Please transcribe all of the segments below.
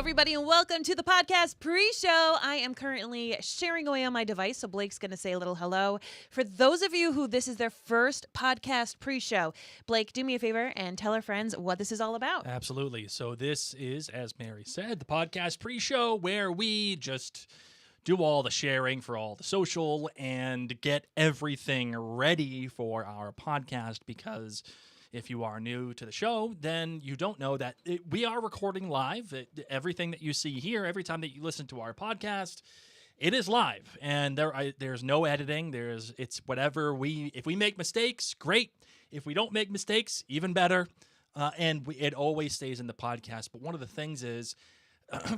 everybody, and welcome to the podcast pre-show. I am currently sharing away on my device, so Blake's going to say a little hello. For those of you who this is their first podcast pre-show, Blake, do me a favor and tell our friends what this is all about. Absolutely. So this is, as Mary said, the podcast pre-show where we just do all the sharing for all the social and get everything ready for our podcast, because if you are new to the show, then you don't know that we are recording live. Everything that you see here, every time that you listen to our podcast, it is live, and there's no editing. It's whatever if we make mistakes, great. If we don't make mistakes, even better. It always stays in the podcast. But one of the things is,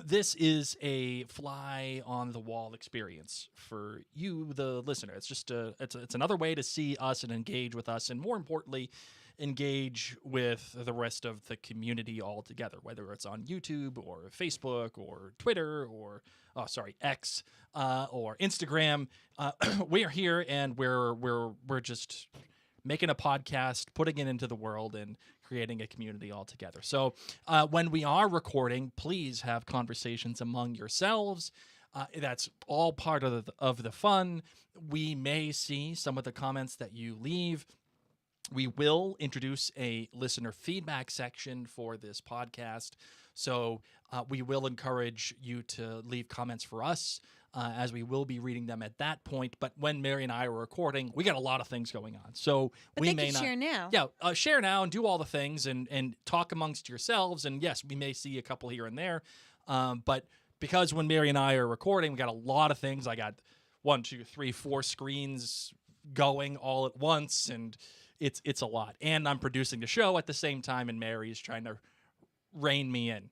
this is a fly on the wall experience for you, the listener. It's just it's another way to see us and engage with us, and more importantly, engage with the rest of the community altogether, whether it's on YouTube or Facebook or Twitter or X or Instagram. We are here, and we're just making a podcast, putting it into the world, and creating a community altogether. So when we are recording, please have conversations among yourselves. That's all part of the fun. We may see some of the comments that you leave. We will introduce a listener feedback section for this podcast. So we will encourage you to leave comments for us, as we will be reading them at that point. But when Mary and I are recording, we got a lot of things going on. So but we may not share now. Yeah, share now and do all the things and talk amongst yourselves. And yes, we may see a couple here and there. But because when Mary and I are recording, we got a lot of things. I got 1, 2, 3, 4 screens going all at once, and it's a lot. And I'm producing the show at the same time, and Mary's trying to rein me in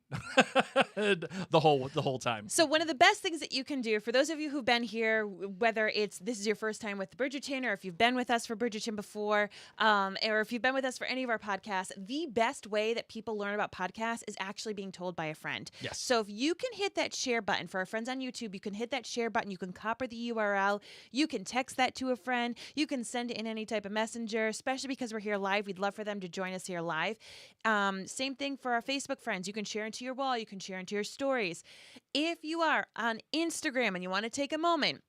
the whole time. So one of the best things that you can do, for those of you who've been here, whether this is your first time with Bridgerton, or if you've been with us for Bridgerton before, or if you've been with us for any of our podcasts, the best way that people learn about podcasts is actually being told by a friend. Yes. So if you can hit that share button, for our friends on YouTube, you can hit that share button, you can copy the URL, you can text that to a friend, you can send it in any type of messenger, especially because we're here live. We'd love for them to join us here live. Same thing for our Facebook friends. You can share into your wall, you can share into your stories. If you are on Instagram and you want to take a moment,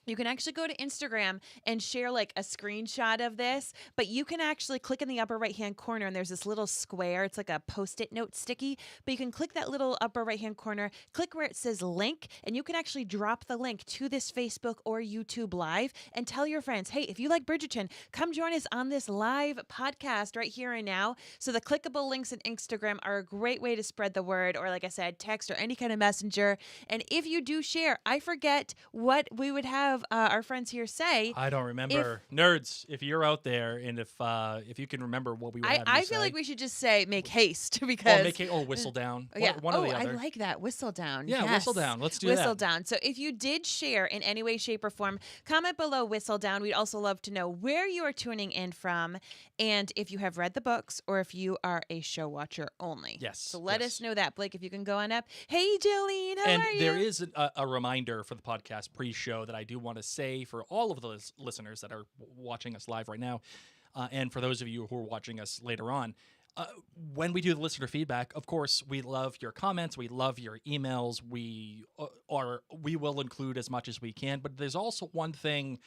you can actually go to Instagram and share like a screenshot of this, but you can actually click in the upper right-hand corner, and there's this little square. It's like a Post-it note sticky, but you can click that little upper right-hand corner, click where it says link, and you can actually drop the link to this Facebook or YouTube live and tell your friends, hey, if you like Bridgerton, come join us on this live podcast right here and now. So the clickable links in Instagram are a great way to spread the word, or like I said, text or any kind of messenger. And if you do share, I forget what we would have our friends here say. I don't remember. Nerds, if you're out there, and if you can remember what we would have I you feel say. like we should just say make haste, because or whistle down. Yeah. One or the other. I like that. Whistle down. Yeah, yes. whistle down. Let's do whistle that. down. So if you did share in any way, shape, or form, comment below whistle down. We'd also love to know where you are tuning in from, and if you have read the books, or if you are a show watcher only. Yes. So let us know that. Blake, if you can go on up. Hey, Jolene, how are you? And there is a reminder for the podcast pre-show that I do want to say for all of the listeners that are watching us live right now, and for those of you who are watching us later on, when we do the listener feedback, of course, we love your comments, we love your emails, we will include as much as we can. But there's also one thing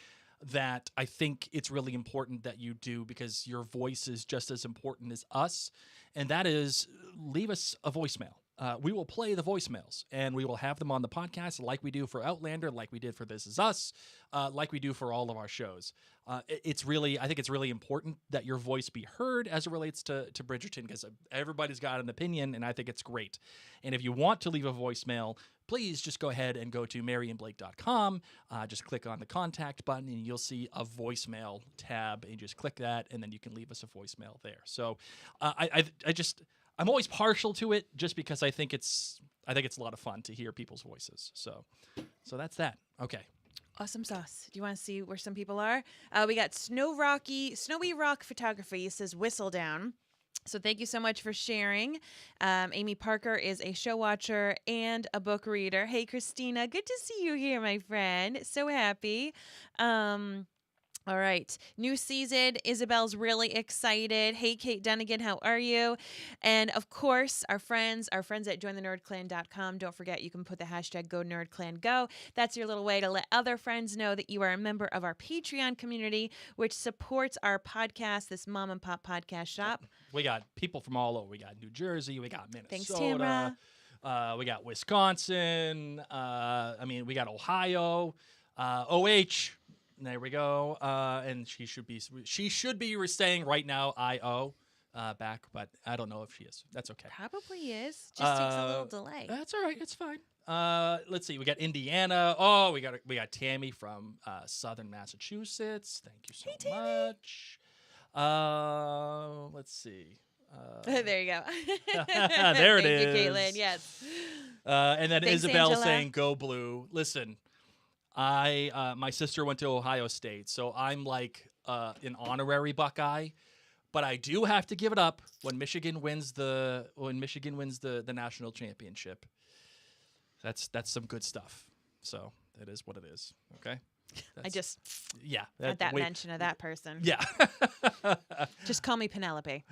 that I think it's really important that you do, because your voice is just as important as us, and that is leave us a voicemail. We will play the voicemails, and we will have them on the podcast like we do for Outlander, like we did for This Is Us, like we do for all of our shows. I think it's really important that your voice be heard as it relates to Bridgerton, because everybody's got an opinion, and I think it's great. And if you want to leave a voicemail, please just go ahead and go to maryandblake.com. Just click on the contact button, and you'll see a voicemail tab, and just click that, and then you can leave us a voicemail there. So I'm always partial to it, just because I think it's a lot of fun to hear people's voices. So that's that. Okay. Awesome sauce. Do you want to see where some people are? We got Snowy Rock Photography says whistle down. So thank you so much for sharing. Amy Parker is a show watcher and a book reader. Hey, Christina, good to see you here, my friend. So happy. All right. New season. Isabel's really excited. Hey, Kate Dunnigan, how are you? And of course, our friends at jointhenerdclan.com. Don't forget, you can put the hashtag GoNerdClanGo. That's your little way to let other friends know that you are a member of our Patreon community, which supports our podcast, this mom and pop podcast shop. We got people from all over. We got New Jersey. We got Minnesota. Thanks, Tamra. We got Wisconsin. We got Ohio. OH. There we go. And she should be staying right now. Back, but I don't know if she is. That's okay. Probably is. Just takes a little delay. That's all right. It's fine. Let's see. We got Indiana. Oh, we got Tammy from Southern Massachusetts. Thank you so much. Let's see. There you go. There it is. Thank you, Caitlin. Yes. And then Thanks, Isabel Angela. saying "Go Blue." Listen, my sister went to Ohio State, so I'm like an honorary Buckeye, but I do have to give it up when Michigan wins the national championship. That's some good stuff. So it is what it is. Okay. I just yeah had that mention of that person. Yeah. Just call me Penelope.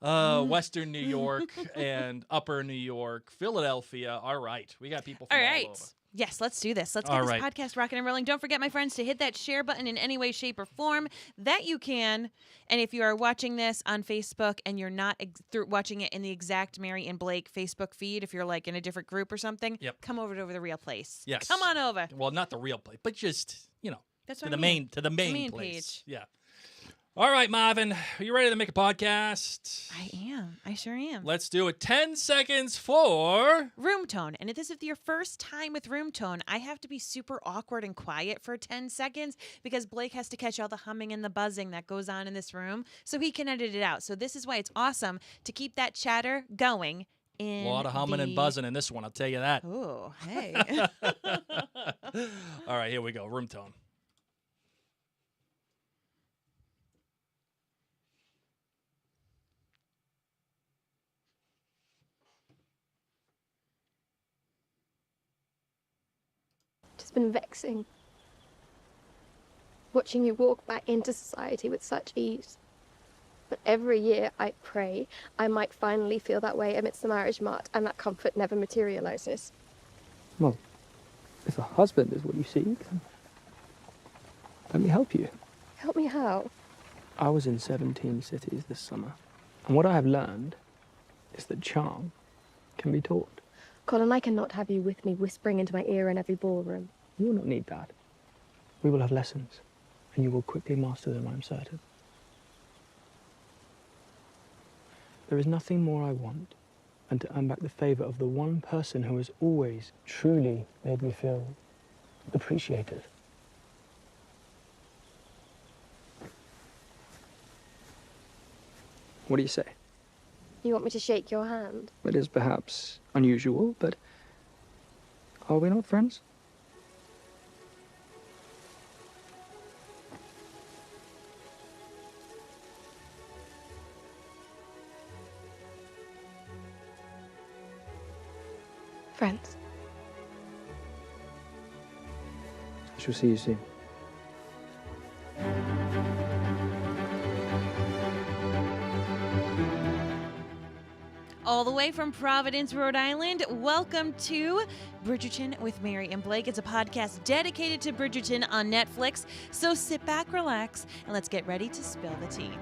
Western New York and Upper New York, Philadelphia. All right, we got people from all over. Yes, let's do this. Let's get this podcast rocking and rolling. Don't forget, my friends, to hit that share button in any way, shape, or form that you can. And if you are watching this on Facebook and you're not watching it in the exact Mary and Blake Facebook feed, if you're like in a different group or something, come over to The Real Place. Yes. Come on over. Well, not The Real Place, but just, That's to what the I main mean. to the main main place. page. Yeah. All right, Marvin, are you ready to make a podcast? I am. I sure am. Let's do it. 10 seconds for Room tone. And if this is your first time with room tone, I have to be super awkward and quiet for 10 seconds because Blake has to catch all the humming and the buzzing that goes on in this room so he can edit it out. So this is why it's awesome to keep that chatter going. A lot of humming and buzzing in this one, I'll tell you that. Oh, hey. All right, here we go. Room tone. It's been vexing. Watching you walk back into society with such ease. But every year I pray I might finally feel that way amidst the marriage mart, and that comfort never materializes. Well, if a husband is what you seek, then let me help you. Help me how? I was in 17 cities this summer, and what I have learned is that charm can be taught. Colin, I cannot have you with me whispering into my ear in every ballroom. You will not need that. We will have lessons, and you will quickly master them, I'm certain. There is nothing more I want than to earn back the favour of the one person who has always truly made me feel appreciated. What do you say? You want me to shake your hand? It is perhaps unusual, but are we not friends? Friends. I shall see you soon. All the way from Providence, Rhode Island, welcome to Bridgerton with Mary and Blake. It's a podcast dedicated to Bridgerton on Netflix. So sit back, relax, and let's get ready to spill the tea.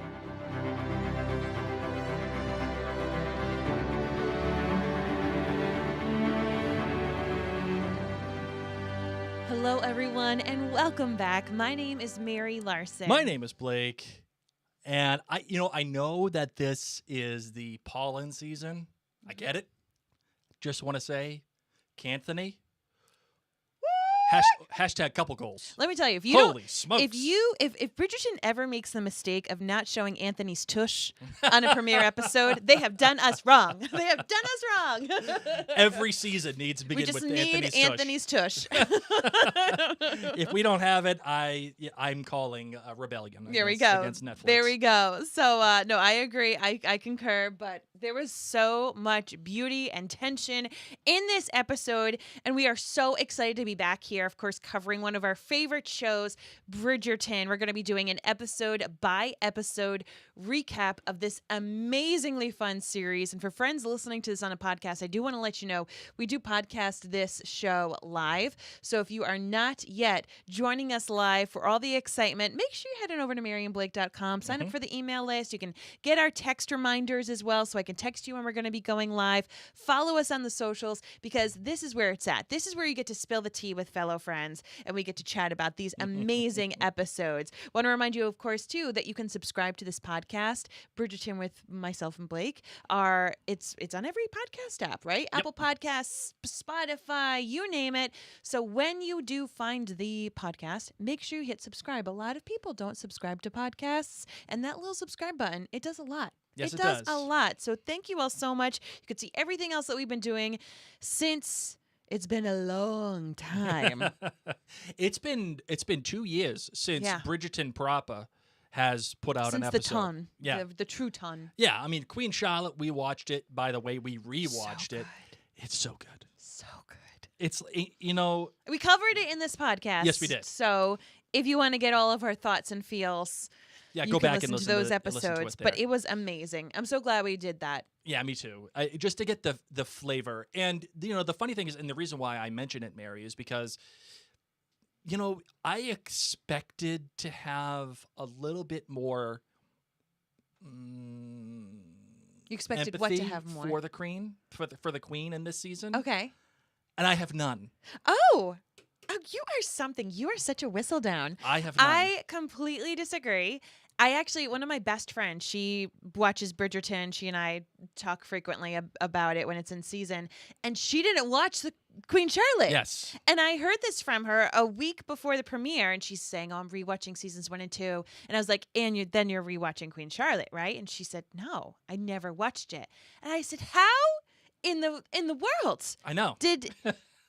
Hello, everyone, and welcome back. My name is Mary Larson. My name is Blake. And I know that this is the pollen season. I get it. Just want to say, Canthony. Hashtag couple goals. Let me tell you, if Bridgerton ever makes the mistake of not showing Anthony's tush on a premiere episode, they have done us wrong. They have done us wrong. Every season needs to begin with Anthony's tush. If we don't have it, I'm calling a rebellion. There we go. Against Netflix. There we go. So no, I agree. I concur. But There was so much beauty and tension in this episode, and we are so excited to be back here, of course, covering one of our favorite shows, Bridgerton. We're going to be doing an episode-by-episode recap of this amazingly fun series. And for friends listening to this on a podcast, I do want to let you know we do podcast this show live. So if you are not yet joining us live for all the excitement, make sure you head on over to MaryandBlake.com, sign up for the email list. You can get our text reminders as well, so I can text you when we're going to be going live. Follow us on the socials, because this is where it's at. This is where you get to spill the tea with fellow friends, and we get to chat about these amazing episodes. Want to remind you, of course, too, that you can subscribe to this podcast, Bridgerton with myself and Blake. It's on every podcast app, right? Yep. Apple Podcasts, Spotify, you name it. So when you do find the podcast, make sure you hit subscribe. A lot of people don't subscribe to podcasts, and that little subscribe button, it does a lot. Yes, it does a lot. So thank you all so much. You can see everything else that we've been doing since it's been a long time. It's been 2 years since Yeah. Bridgerton proper has put out an Since episode. the ton. Yeah. The true ton. Yeah, I mean, Queen Charlotte, we watched it. By the way, we rewatched So it. good. It's so good. So good. It's, you know, We covered it in this podcast. Yes, we did. So if you want to get all of our thoughts and feels, yeah, you go can back and listen to those listen to episodes. it But there. it was amazing. I'm so glad we did that. Yeah, me too. Just to get the flavor. And, you know, the funny thing is, and the reason why I mention it, Mary, is because, you know, I expected to have a little bit more You expected what to empathy have more? for the queen, for the queen in this season. Okay. And I have none. Oh, you are something. You are such a whistle down. I have none. I completely disagree. One of my best friends, she watches Bridgerton. She and I talk frequently about it when it's in season. And she didn't watch the Queen Charlotte. Yes. And I heard this from her a week before the premiere, and she's saying, "Oh, I'm rewatching seasons 1 and 2." And I was like, "And then you're rewatching Queen Charlotte, right?" And she said, "No, I never watched it." And I said, "How in the world I know. did?"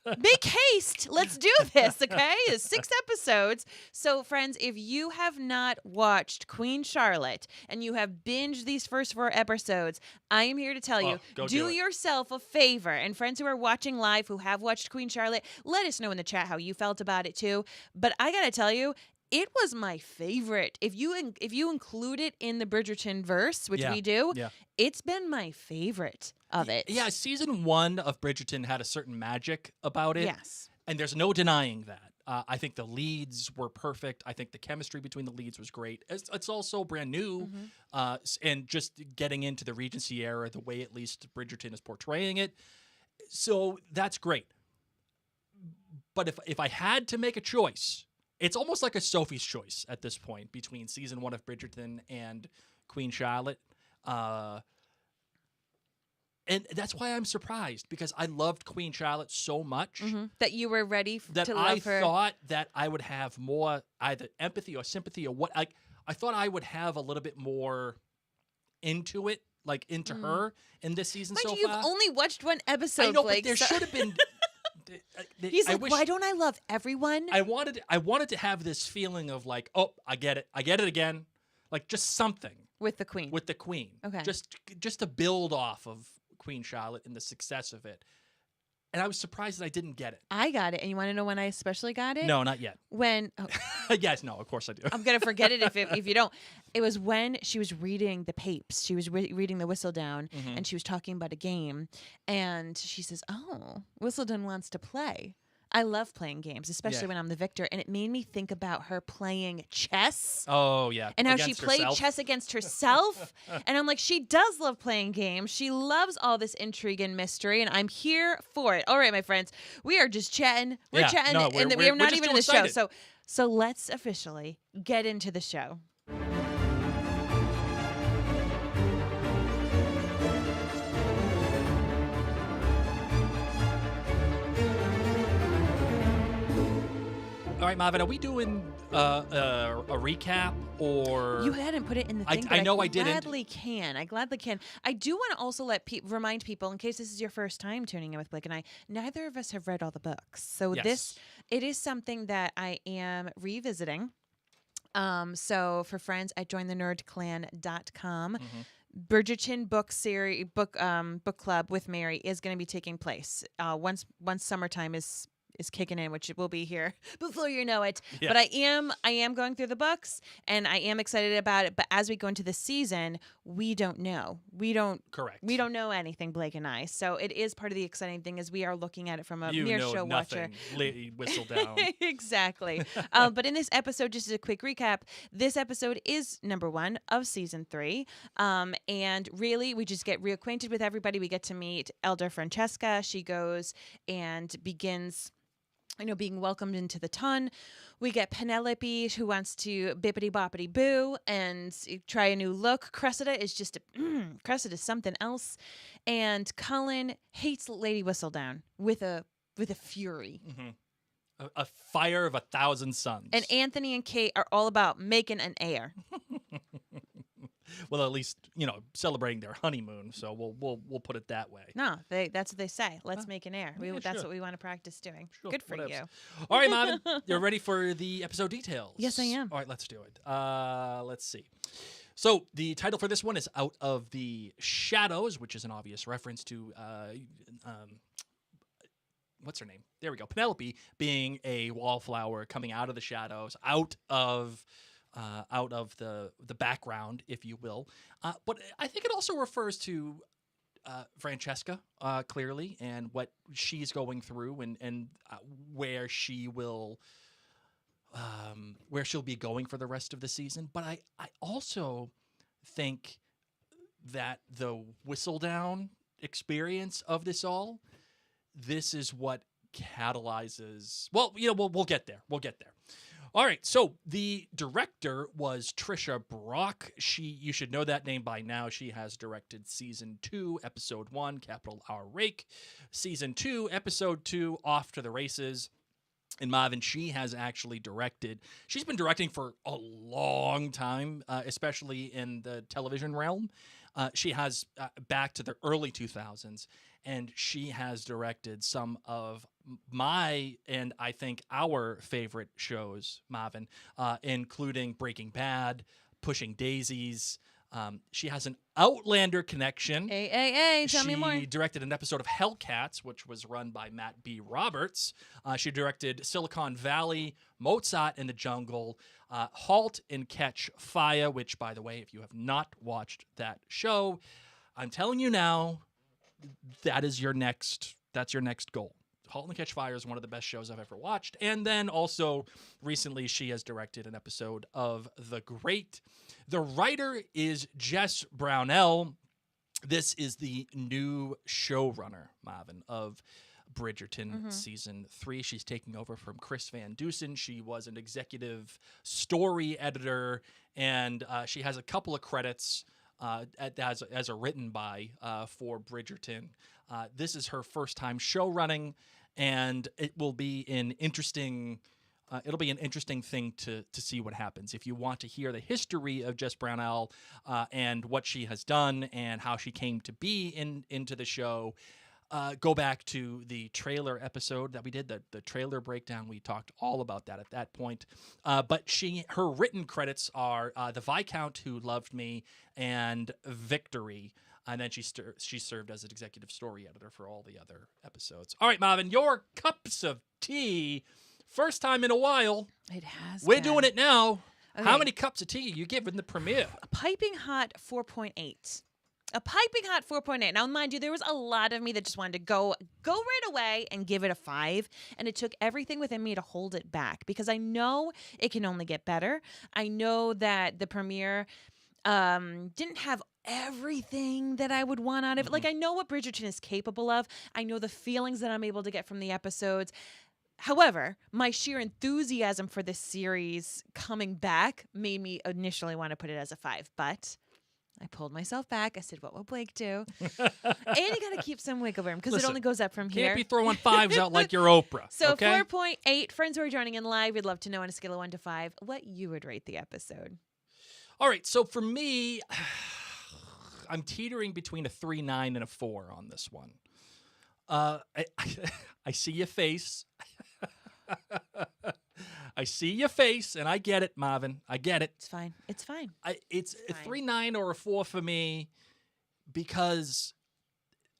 Make haste. Let's do this, okay? It's 6 episodes. So, friends, if you have not watched Queen Charlotte and you have binged these first 4 episodes, I am here to tell you, go do do it. yourself a favor. And friends who are watching live who have watched Queen Charlotte, let us know in the chat how you felt about it too. But I got to tell you, it was my favorite. If you include it in the Bridgerton verse, which Yeah, we do, yeah. it's been my favorite of it. Yeah, season 1 of Bridgerton had a certain magic about it. Yes. And there's no denying that. I think the leads were perfect. I think the chemistry between the leads was great. It's also brand new. And just getting into the Regency era, the way at least Bridgerton is portraying it. So that's great. But if I had to make a choice, it's almost like a Sophie's choice at this point between season 1 of Bridgerton and Queen Charlotte. And that's why I'm surprised, because I loved Queen Charlotte so much That you were ready that to I love her. thought that I would have more either empathy or sympathy or what. I thought I would have a little bit more into it, like into her in this season Mind so you, far. you've only watched one episode, I know, Blake, but there so- should have been. He's I like, wish- why don't I love everyone? I wanted to have this feeling of like, oh, I get it again, like just something with the queen. with the queen. Okay. Just to build off of Queen Charlotte and the success of it. And I was surprised that I didn't get it. I got it. And you want to know when I especially got it? No, not yet. When, Yes, no, of course I do. I'm going to forget it if you don't. It was when she was reading the papes. She was reading the Whistledown, and she was talking about a game. And she says, "Oh, Whistledown wants to play." I love playing games, especially Yeah. when I'm the victor. And it made me think about her playing chess. Oh, yeah. And how she Against played herself. chess against herself. And I'm like, she does love playing games. She loves all this intrigue and mystery, and I'm here for it. All right, my friends, we are just chatting. We're Yeah, chatting, no, and we're we're not just even too in the excited. show. So let's officially get into the show. All right, Marvin, are we doing a recap or? You hadn't put it in the I- thing, I but know I didn't. Gladly can. I gladly can. I do want to also remind people, in case this is your first time tuning in with Blake and I, neither of us have read all the books. So Yes. it is something that I am revisiting. So for friends at jointhenerdclan.com, Bridgerton book club with Mary is going to be taking place once summertime is kicking in, which it will be here before you know it. Yeah. But I am going through the books, and I am excited about it. But as we go into the season, we don't know. Correct. We don't know anything, Blake and I. So it is part of the exciting thing is we are looking at it from a You mere know show watcher. nothing. Lady whistle down. Exactly. But in this episode, just as a quick recap, this episode is number 1 of season 3. And really, we just get reacquainted with everybody. We get to meet Elder Francesca. She goes and begins being welcomed into the ton. We get Penelope, who wants to bippity boppity boo and try a new look. Cressida is just Cressida is something else, and Colin hates Lady Whistledown with a fury. Mm-hmm. A fire of 1,000 suns. And Anthony and Kate are all about making an heir. Well, at least celebrating their honeymoon. So we'll put it that way. No, that's what they say. Let's make an heir. Yeah, that's sure. what we want to practice doing. Sure, Good for whatevs. you. All right, Marvin, you're ready for the episode details? Yes, I am. All right, let's do it. Let's see. So the title for this one is Out of the Shadows, which is an obvious reference to what's her name? There we go. Penelope being a wallflower coming out of the shadows, out of the background, if you will. But I think it also refers to Francesca, clearly, and what she's going through and where she'll be going for the rest of the season. But I also think that the Whistledown experience of this all, this is what catalyzes. Well, we'll get there. We'll get there. All right, so the director was Trisha Brock. You should know that name by now. She has directed Season 2, Episode 1, Capital R Rake. Season 2, Episode 2, Off to the Races. And Marvin, she has actually directed. She's been directing for a long time, especially in the television realm. She has back to the early 2000s, and she has directed some of my and I think our favorite shows, Marvin, including Breaking Bad, Pushing Daisies. She has an Outlander connection. Hey, tell me more. She directed an episode of Hellcats, which was run by Matt B. Roberts. She directed Silicon Valley, Mozart in the Jungle, Halt and Catch Fire, which, by the way, if you have not watched that show, I'm telling you now, that's your next goal. Halt and Catch Fire is one of the best shows I've ever watched. And then also recently she has directed an episode of The Great. The writer is Jess Brownell. This is the new showrunner, Marvin, of Bridgerton Season 3. She's taking over from Chris Van Dusen. She was an executive story editor, and she has a couple of credits as a written by for Bridgerton. This is her first time show running, and it will be an interesting. It'll be an interesting thing to see what happens. If you want to hear the history of Jess Brownell and what she has done and how she came to be into the show, go back to the trailer episode that we did, the trailer breakdown. We talked all about that at that point. But her written credits are The Viscount Who Loved Me and Victory. And then she served as an executive story editor for all the other episodes. All right, Marvin, your cups of tea. First time in a while. It has We're been. doing it now. Okay. How many cups of tea are you giving the premiere? A piping hot 4.8. A piping hot 4.8. Now, mind you, there was a lot of me that just wanted to go right away and give it a 5. And it took everything within me to hold it back because I know it can only get better. I know that the premiere didn't have everything that I would want out of it. Like, I know what Bridgerton is capable of. I know the feelings that I'm able to get from the episodes. However, my sheer enthusiasm for this series coming back made me initially want to put it as a 5, but I pulled myself back. I said, what will Blake do? And you got to keep some wiggle room because it only goes up from here. Can't be throwing 5s out like you're Oprah. So okay? 4.8. Friends who are joining in live, we'd love to know on a scale of 1 to 5 what you would rate the episode. All right, so for me, I'm teetering between a 3.9 and a 4 on this one. I see your face. I see your face, and I get it, Marvin. I get it. It's fine. It's fine. It's a fine. 3.9 or a 4 for me because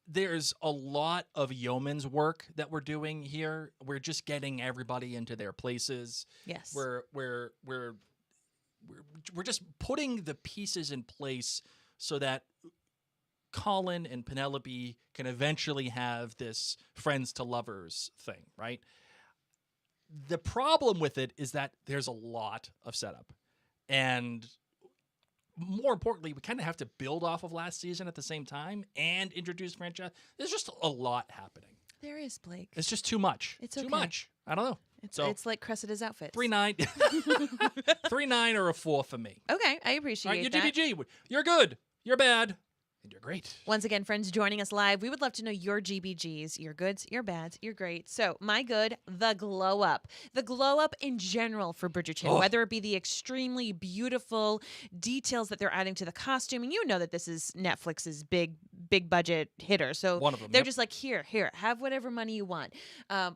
there's a lot of yeoman's work that we're doing here. We're just getting everybody into their places. Yes. We're just putting the pieces in place so that Colin and Penelope can eventually have this friends to lovers thing, right? The problem with it is that there's a lot of setup. And more importantly, we kind of have to build off of last season at the same time and introduce franchise. There's just a lot happening. There is, Blake. It's just too much. It's too okay. much. I don't know. It's like Cressida's outfits. 3.9 3.9 or a 4 for me. Okay, I appreciate All right, that. your GBG. You're good. You're bad. And you're great. Once again, friends joining us live, we would love to know your GBGs, your goods, your bads, your great. So, my good, the glow up. The glow up in general for Bridgerton, whether it be the extremely beautiful details that they're adding to the costume. And you know that this is Netflix's big budget hitter. So, one of them, they're just like, here, have whatever money you want.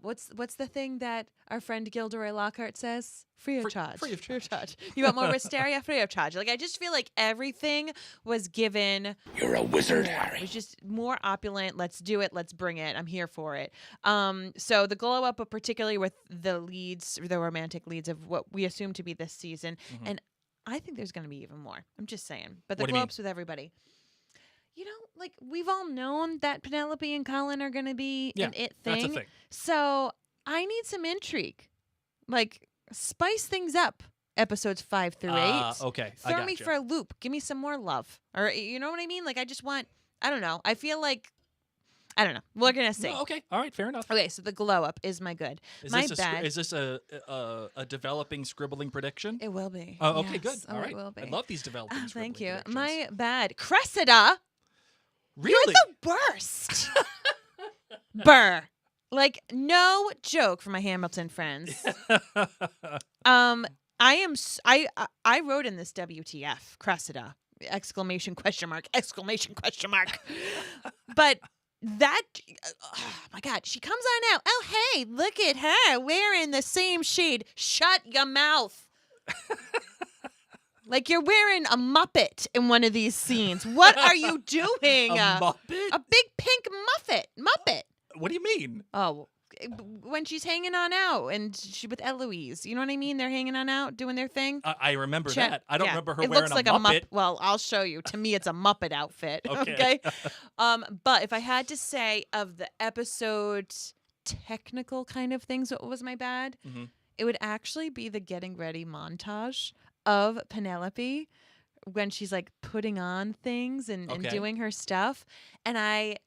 What's the thing that our friend Gilderoy Lockhart says? Free of charge. Free of charge. You want more wisteria? Free of charge. Like, I just feel like everything was given. You're a wizard, Harry. It was just more opulent. Let's do it. Let's bring it. I'm here for it. So the glow up, but particularly with the leads, the romantic leads of what we assume to be this season. Mm-hmm. And I think there's going to be even more. I'm just saying. But the What do you glow mean? ups with everybody. You know, like we've all known that Penelope and Colin are going to be an it thing. That's a thing. So I need some intrigue. Like, spice things up. Episodes 5 through 8. Okay. I Throw me gotcha. for a loop. Give me some more love. Or, you know what I mean? Like, I just want, I don't know. I feel like, I don't know. We're going to see. No, okay. All right. Fair enough. Okay, so the glow up is my good. Is my this bad. Is this a developing scribbling prediction? It will be. Oh, okay, good. Yes. All right. It will be. I love these developing Oh, scribbling thank you. predictions. My bad. Cressida. Really? You're the worst. Burr. Like, no joke for my Hamilton friends. I wrote in this WTF, Cressida, exclamation question mark. But that, oh my God, she comes on out. Oh, hey, look at her wearing the same shade. Shut your mouth. Like you're wearing a Muppet in one of these scenes. What are you doing? A Muppet? A big pink Muppet. What do you mean? Oh, when she's hanging on out and she with Eloise. You know what I mean? They're hanging on out, doing their thing. I remember Check- that. I don't yeah. remember her It wearing looks like a Muppet. Well, I'll show you. To me, it's a Muppet outfit. Okay. But if I had to say of the episode technical kind of things, what was my bad? Mhm. It would actually be the getting ready montage of Penelope when she's like putting on things and Okay. doing her stuff. And I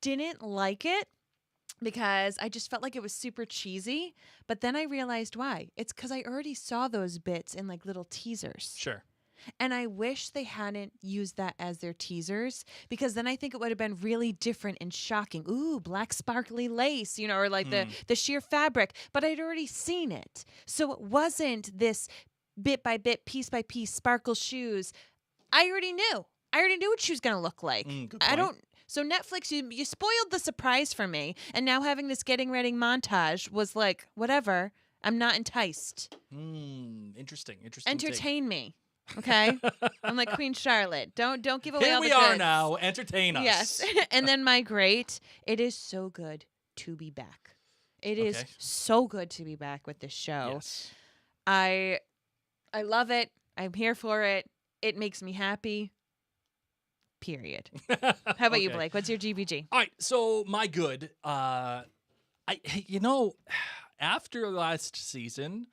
didn't like it because I just felt like it was super cheesy. But then I realized why. It's because I already saw those bits in like little teasers. Sure. And I wish they hadn't used that as their teasers because then I think it would have been really different and shocking. Ooh, black sparkly lace, you know, or like the sheer fabric. But I'd already seen it. So it wasn't this bit by bit, piece by piece, sparkle shoes. I already knew. what she was going to look like. Good I point. don't. So Netflix, you spoiled the surprise for me. And now having this getting ready montage was like, whatever. I'm not enticed. Interesting. Entertain me. Okay? I'm like Queen Charlotte. Don't give away Here all the we are goods. now. Entertain us. Yes. And then my great, it is so good to be back. It is Okay. so good to be back with this show. Yes. I love it. I'm here for it. It makes me happy. Period. How about you, Okay. Blake? What's your GBG? All right, so my good. After last season,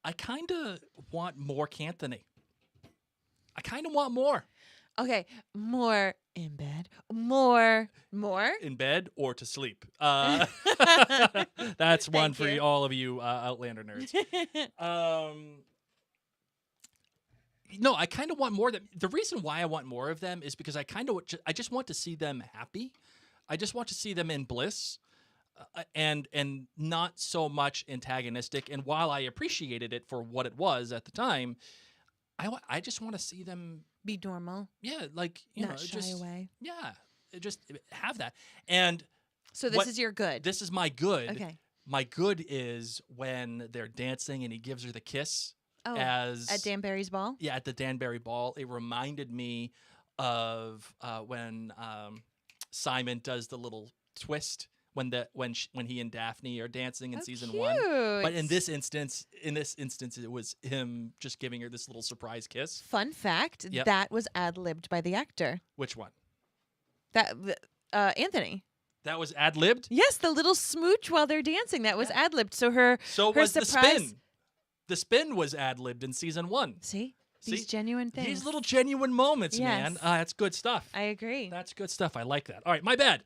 I kind of want more Canthony. I kind of want more Okay, more in bed. More. in bed or to sleep. That's one Thank for you. all of you Outlander nerds. No, I kind of want more of them. The reason why I want more of them is because I just want to see them happy. I just want to see them in bliss, and not so much antagonistic. And while I appreciated it for what it was at the time, I just want to see them, Be normal. yeah, like you Not know, shy just away. yeah, just have that. And So this what- is your good. this is my good. Okay. My good is when they're dancing and he gives her the kiss. Oh, as at Danbury's ball? Yeah, at the Danbury ball. It reminded me of when Simon does the little twist when he and Daphne are dancing in season 1. But in this instance, it was him just giving her this little surprise kiss. Fun fact, that was ad-libbed by the actor. Which one? That Anthony. That was ad-libbed? Yes, the little smooch while they're dancing. That was ad-libbed. So her was surprise... the spin. The spin was ad-libbed in season 1. See? These genuine things. These little genuine moments, Yes. man. That's good stuff. I agree. That's good stuff. I like that. All right, my bad.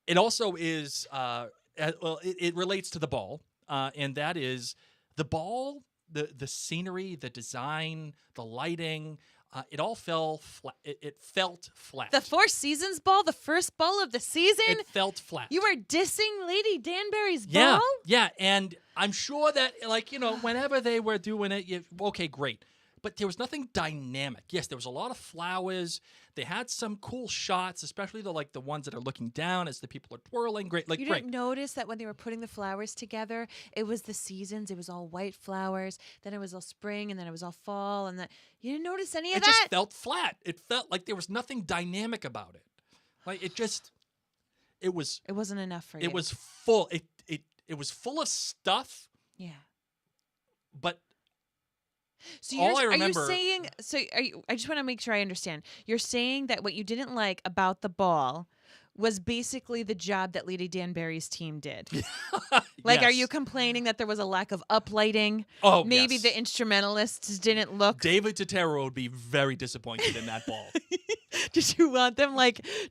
It also is, it relates to the ball, and that is the ball, the scenery, the design, the lighting. It all fell flat. It felt flat. The Four Seasons ball, the first ball of the season. It felt flat. You were dissing Lady Danbury's yeah, ball? Yeah, and I'm sure that, whenever they were doing it, okay, great. But there was nothing dynamic. Yes, there was a lot of flowers. They had some cool shots, especially the ones that are looking down as the people are twirling. Great, You didn't notice that when they were putting the flowers together, it was the seasons. It was all white flowers. Then it was all spring, and then it was all fall, and you didn't notice any of that. It just felt flat. It felt like there was nothing dynamic about it. Like it was. It wasn't enough for you. It was full. It was full of stuff. Yeah. But. So all I remember, are you saying? I just want to make sure I understand. You're saying that what you didn't like about the ball was basically the job that Lady Danbury's team did. Like, yes. Are you complaining that there was a lack of uplighting? Oh, maybe yes. the instrumentalists didn't look. David Totaro would be very disappointed in that ball. Did you want them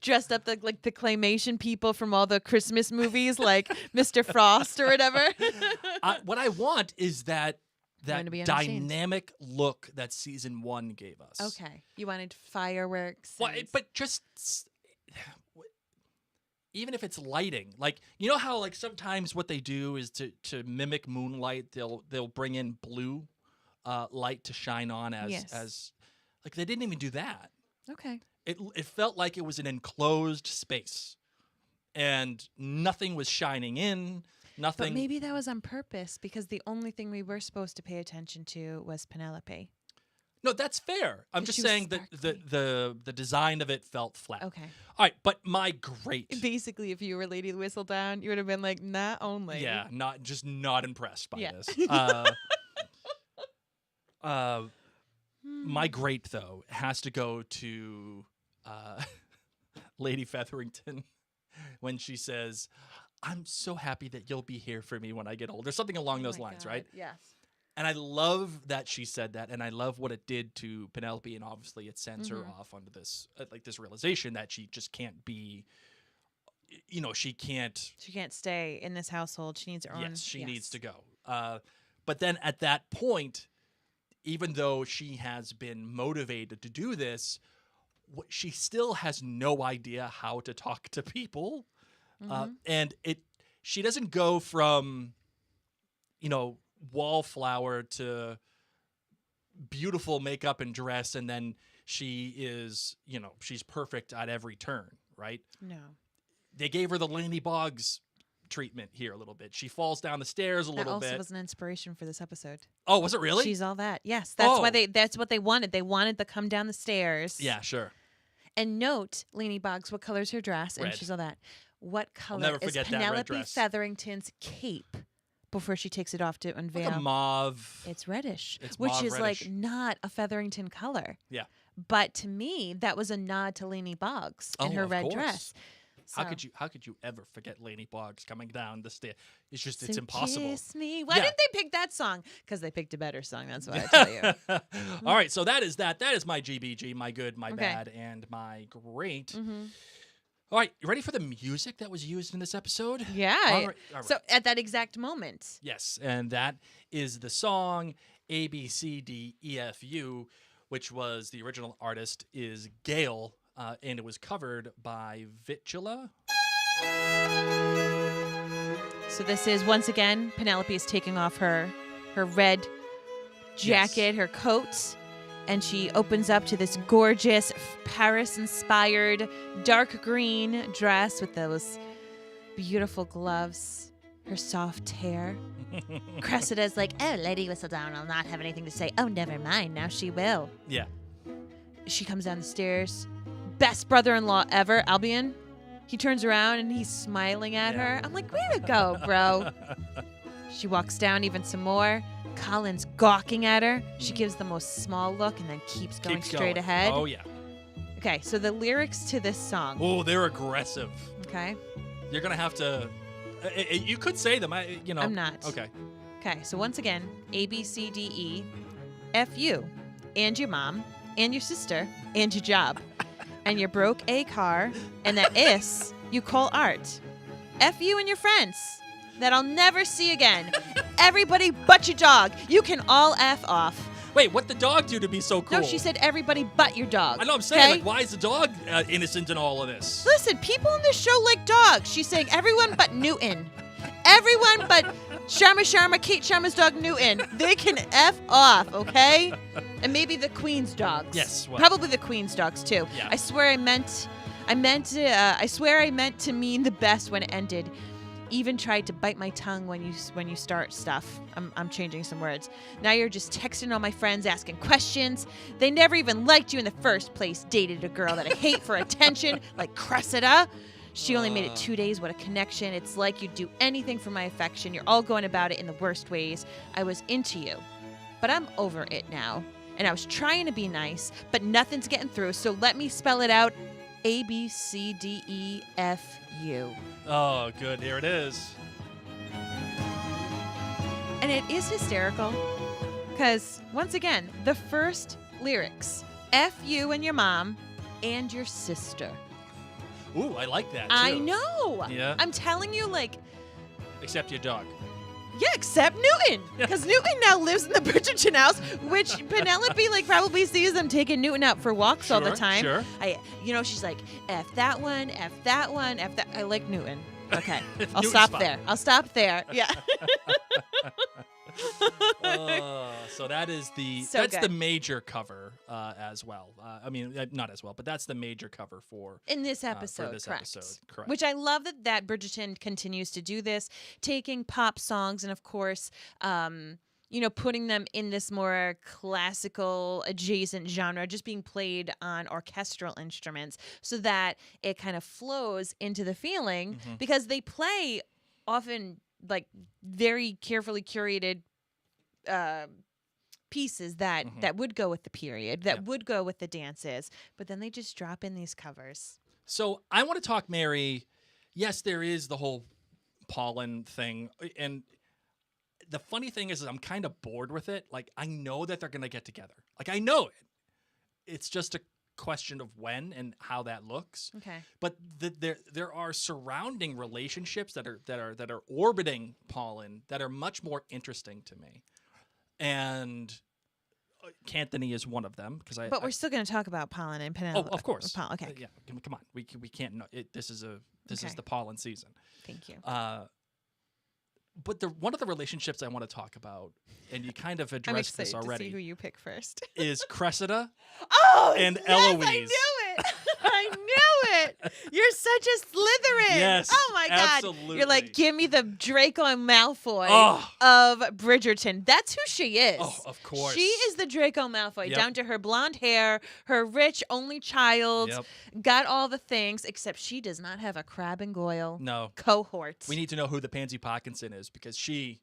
dressed up like the claymation people from all the Christmas movies, like Mr. Frost or whatever? What I want is that dynamic look that season 1 gave us. Okay. You wanted fireworks. Well, but just even if it's lighting, you know how sometimes what they do is to mimic moonlight, they'll bring in blue light to shine on as they didn't even do that. Okay. It felt like it was an enclosed space and nothing was shining in. Nothing. But maybe that was on purpose because the only thing we were supposed to pay attention to was Penelope. No, that's fair. I'm just saying that the design of it felt flat. Okay. All right, but my great. Basically, if you were Lady Whistledown, you would have been like, not only. Yeah, not impressed by this. My great though has to go to Lady Featherington when she says, I'm so happy that you'll be here for me when I get older. Something along those lines, God. right? Yes. And I love that she said that, and I love what it did to Penelope, and obviously it sends her off onto this, this realization that she just can't be, she can't. She can't stay in this household. She needs her own. Yes, she needs to go. But then at that point, even though she has been motivated to do this, she still has no idea how to talk to people. And she doesn't go from, wallflower to beautiful makeup and dress, and then she is, she's perfect at every turn, right? No. They gave her the Landy Boggs treatment here a little bit. She falls down the stairs a little bit. That also was an inspiration for this episode. Oh, was it really? She's all that. Yes, that's why that's what they wanted. They wanted to come down the stairs. Yeah, sure. And note, Landy Boggs, what color's her dress? Red. And she's all that. What color never is forget that red Penelope dress. Featherington's cape before she takes it off to unveil? Like a mauve. It's reddish, It's which mauve is reddish. not a Featherington color. Yeah. But to me, that was a nod to Landy Boggs in her of red course. dress. How So- could you ever forget Landy Boggs coming down the stairs? It's just So it's impossible. Kiss me. Why Yeah. didn't they pick that song? Because they picked a better song. That's what I tell you. All right, so that is that. That is my GBG, my good, my Okay. bad, and my great. Mm-hmm. All right, you ready for the music that was used in this episode? Yeah. All right. So at that exact moment. Yes, and that is the song ABCDEFU, which was the original artist is Gail, and it was covered by Vitula. So this is once again Penelope is taking off her red jacket, her coat, and she opens up to this gorgeous Paris-inspired dark green dress with those beautiful gloves, her soft hair. Cressida's like, oh, Lady Whistledown, I'll not have anything to say. Oh, never mind. Now she will. Yeah. She comes down the stairs. Best brother-in-law ever, Albion. He turns around and he's smiling at her. I'm like, way to go, bro. She walks down even some more. Colin's gawking at her. She gives the most small look and then keeps going straight ahead. Oh, yeah. Okay, so the lyrics to this song. Oh, they're aggressive. Okay. You're going to have to... you could say them. I'm not. Okay. Okay, so once again, A, B, C, D, E, F you, and your mom, and your sister, and your job. And you broke a car, and that is you call art. F you and your friends that I'll never see again. Everybody but your dog. You can all F off. Wait, what the dog do to be so cool? No, she said everybody but your dog. I know, I'm saying, okay? like, why is the dog innocent in all of this? Listen, people in this show like dogs. She's saying everyone but Newton. Everyone but Sharma, Kate Sharma's dog Newton. They can F off, okay? And maybe the Queen's dogs. Yes. Well, Probably the Queen's dogs, too. Yeah. I swear I meant to mean the best when it ended. Even tried to bite my tongue when you start stuff. I'm changing some words. Now you're just texting all my friends asking questions. They never even liked you in the first place. Dated a girl that I hate for attention, like Cressida. She only made it 2 days. What a connection. It's like you'd do anything for my affection. You're all going about it in the worst ways. I was into you. But I'm over it now. And I was trying to be nice, but nothing's getting through. So let me spell it out. A, B, C, D, E, F, U. Oh, good. Here it is. And it is hysterical because, once again, the first lyrics, F you and your mom and your sister. Ooh, I like that, too. I know. Yeah. I'm telling you, like, Except your dog. yeah, except Newton. Because Newton now lives in the Bridgerton house, which Penelope, like, probably sees them taking Newton out for walks all the time. Sure. She's like, F that one, F that one, F that. I like Newton. Okay. I'll Newton's stop fine. there. I'll stop there. Yeah. So that is So that's good. the major cover as well. Not as well, but that's the major cover for In this episode, for this correct. episode, correct. Which I love that Bridgerton continues to do this, taking pop songs and, of course, putting them in this more classical adjacent genre, just being played on orchestral instruments so that it kind of flows into the feeling because they play often like very carefully curated pieces that would go with the period, that would go with the dances, but then they just drop in these covers. So I want to talk, Mary. Yes, there is the whole pollen thing, and the funny thing is I'm kind of bored with it. Like, I know that they're gonna get together. Like, I know it. It's just a question of when and how that looks. Okay. But there are surrounding relationships that are orbiting pollen that are much more interesting to me, and Canthony is one of them But we're still going to talk about Pollen and Penelope. Oh, of course. Okay. Yeah. Come on. We can't. This is Okay. the pollen season. Thank you. But one of the relationships I want to talk about, and you kind of I'm addressed excited this to see already, who you pick first. is Cressida. Oh, and yes, Eloise. I knew it. I knew it. You're such a Slytherin. Yes, Oh my God. absolutely. You're like, give me the Draco Malfoy Oh. of Bridgerton. That's who she is. Oh, of course. She is the Draco Malfoy, Yep. down to her blonde hair, her rich only child, Yep. got all the things, except she does not have a Crab and Goyle No. cohort. We need to know who the Pansy Parkinson is because she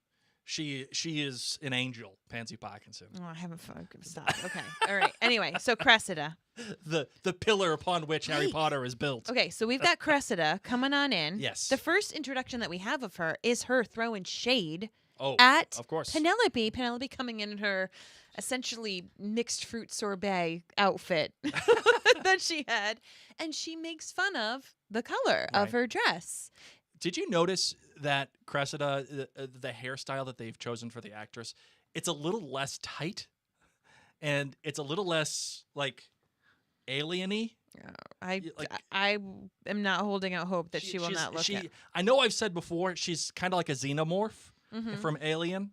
is an angel, Pansy Parkinson. Oh, I haven't stopped. Okay. All right. Anyway, so Cressida. The pillar upon which Harry Right. Potter is built. Okay, so we've got Cressida coming on in. Yes. The first introduction that we have of her is her throwing shade Oh, at of course. Penelope. Penelope coming in her essentially mixed fruit sorbet outfit that she had, and she makes fun of the color of Right. her dress. Did you notice that Cressida, the hairstyle that they've chosen for the actress, it's a little less tight, and it's a little less like alien-y? I am not holding out hope that she will not look at. I know I've said before she's kind of like a xenomorph Mhm. from Alien,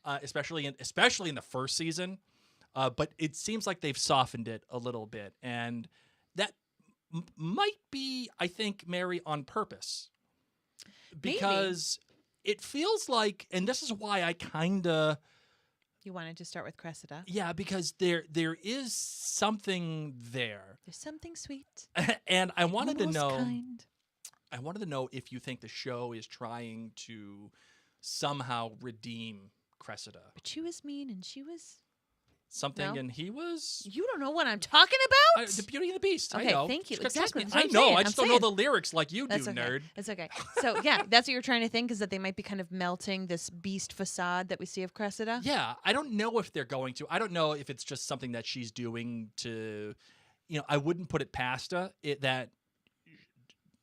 especially in the first season. But it seems like they've softened it a little bit, and that might be, I think, Mary, on purpose. because it feels like, and this is why I kind of. You wanted to start with Cressida. Yeah, because there is something there. There's something sweet. And I wanted to almost know. kind. I wanted to know if you think the show is trying to somehow redeem Cressida. But she was mean and she was... Something, No. and he was... You don't know what I'm talking about? The Beauty and the Beast. Okay, I know. thank you. Trust Exactly. me, That's what I I'm know. saying. I I'm just don't know saying. the lyrics like you That's do, okay. nerd. That's okay. So, yeah, that's what you're trying to think, is that they might be kind of melting this beast facade that we see of Cressida? Yeah, I don't know if they're going to. I don't know if it's just something that she's doing to... I wouldn't put it past her that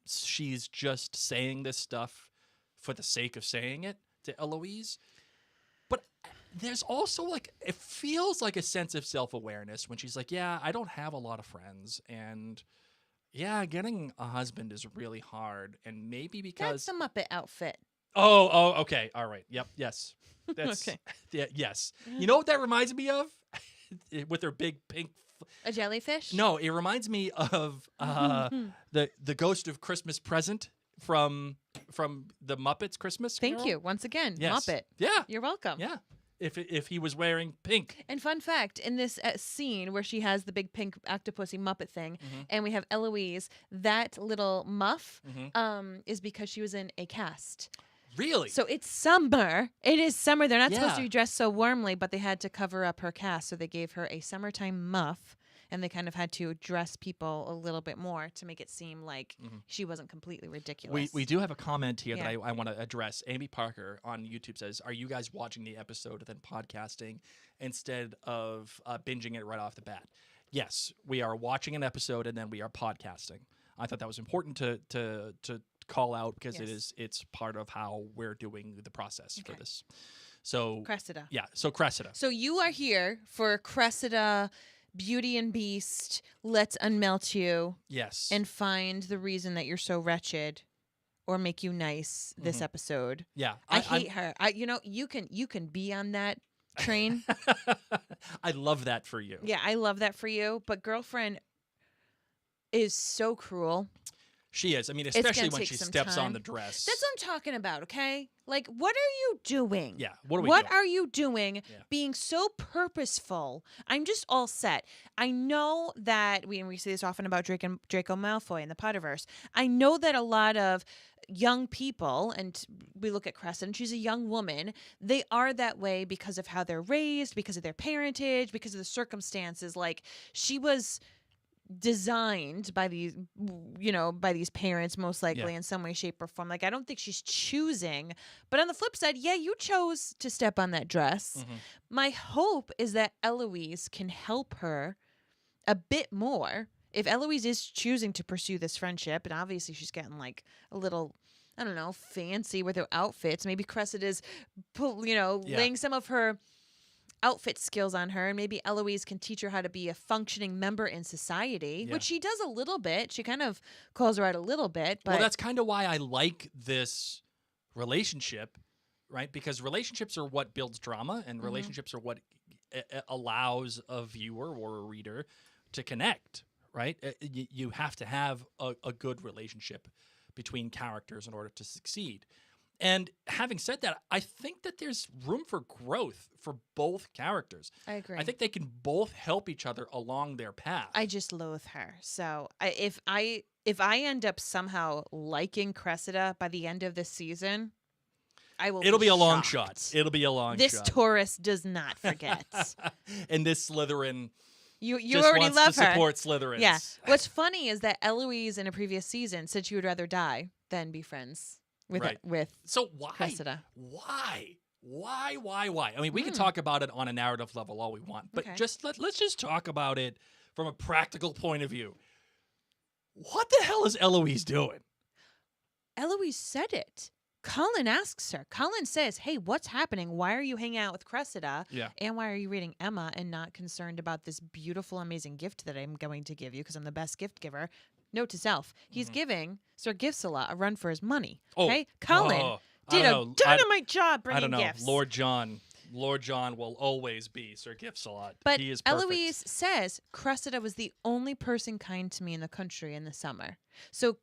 she's just saying this stuff for the sake of saying it to Eloise. But there's also, like, it feels like a sense of self-awareness when she's like, yeah, I don't have a lot of friends, and yeah, getting a husband is really hard, and maybe because... That's the Muppet outfit. Oh, okay, all right, yep, yes. That's, Okay. yeah, yes. You know what that reminds me of? With her big pink... A jellyfish? No, it reminds me of the Ghost of Christmas Present from the Muppets Christmas Thank Carol. you. Once again, Yes. Muppet. Yeah, You're welcome. yeah. If he was wearing pink. And fun fact, in this scene where she has the big pink octopusy Muppet thing, and we have Eloise, that little muff is because she was in a cast. Really? So it's summer. It is summer. They're not supposed to Yeah. be dressed so warmly, but they had to cover up her cast. So they gave her a summertime muff, and they kind of had to dress people a little bit more to make it seem like she wasn't completely ridiculous. We do have a comment here that Yeah. I want to address. Amy Parker on YouTube says, are you guys watching the episode and then podcasting instead of binging it right off the bat? Yes, we are watching an episode and then we are podcasting. I thought that was important to call out because it's part of how we're doing the process for this. So Cressida. Yeah, so Cressida. So you are here for Cressida, Beauty and Beast, Let's Unmelt You, Yes. and find the reason that you're so wretched, or make you nice this episode. Yeah. I hate her. You can be on that train. I love that for you. Yeah, I love that for you. But girlfriend is so cruel. She is. I mean, It's especially gonna when take she some steps on time. the dress. That's what I'm talking about, okay? Like, what are you doing? Yeah, what are we What doing? are you doing Yeah. being so purposeful? I'm just all set. I know that we see this often about Draco Malfoy in the Potterverse. I know that a lot of young people, and we look at Cressida, and she's a young woman, they are that way because of how they're raised, because of their parentage, because of the circumstances. Like, she was designed by these parents most likely in some way, shape, or form. Like, I don't think she's choosing, but on the flip side, yeah, you chose to step on that dress. My hope is that Eloise can help her a bit more. If Eloise is choosing to pursue this friendship, and obviously she's getting like a little, I don't know, fancy with her outfits, maybe Cressida's laying some of her outfit skills on her, and maybe Eloise can teach her how to be a functioning member in society, which she does a little bit. She kind of calls her out a little bit, but well, that's kind of why I like this relationship, right? Because relationships are what builds drama, and relationships are what allows a viewer or a reader to connect, right? You have to have a good relationship between characters in order to succeed. And having said that, I think that there's room for growth for both characters. I agree. I think they can both help each other along their path. I just loathe her. So if I end up somehow liking Cressida by the end of this season, I will. It'll be a long shocked. shot. It'll be a long This shot. Taurus does not forget. And this Slytherin You just already wants love to her. support Slytherins. Yeah. What's funny is that Eloise in a previous season said she would rather die than be friends with Right. with So why? Cressida. Why? I mean, we can talk about it on a narrative level all we want, but Okay. just let's just talk about it from a practical point of view. What the hell is Eloise doing? Eloise said it. Colin asks her. Colin says, "Hey, what's happening? Why are you hanging out with Cressida? Yeah. And why are you reading Emma and not concerned about this beautiful, amazing gift that I'm going to give you because I'm the best gift giver?" Note to self: he's giving Sir Gifts-a-Lot a run for his money. Oh, Okay, Colin I did don't a know. dynamite job I bringing don't know. gifts. Lord John will always be Sir Gifts-a-Lot. But He is perfect. Eloise says Cressida was the only person kind to me in the country in the summer. So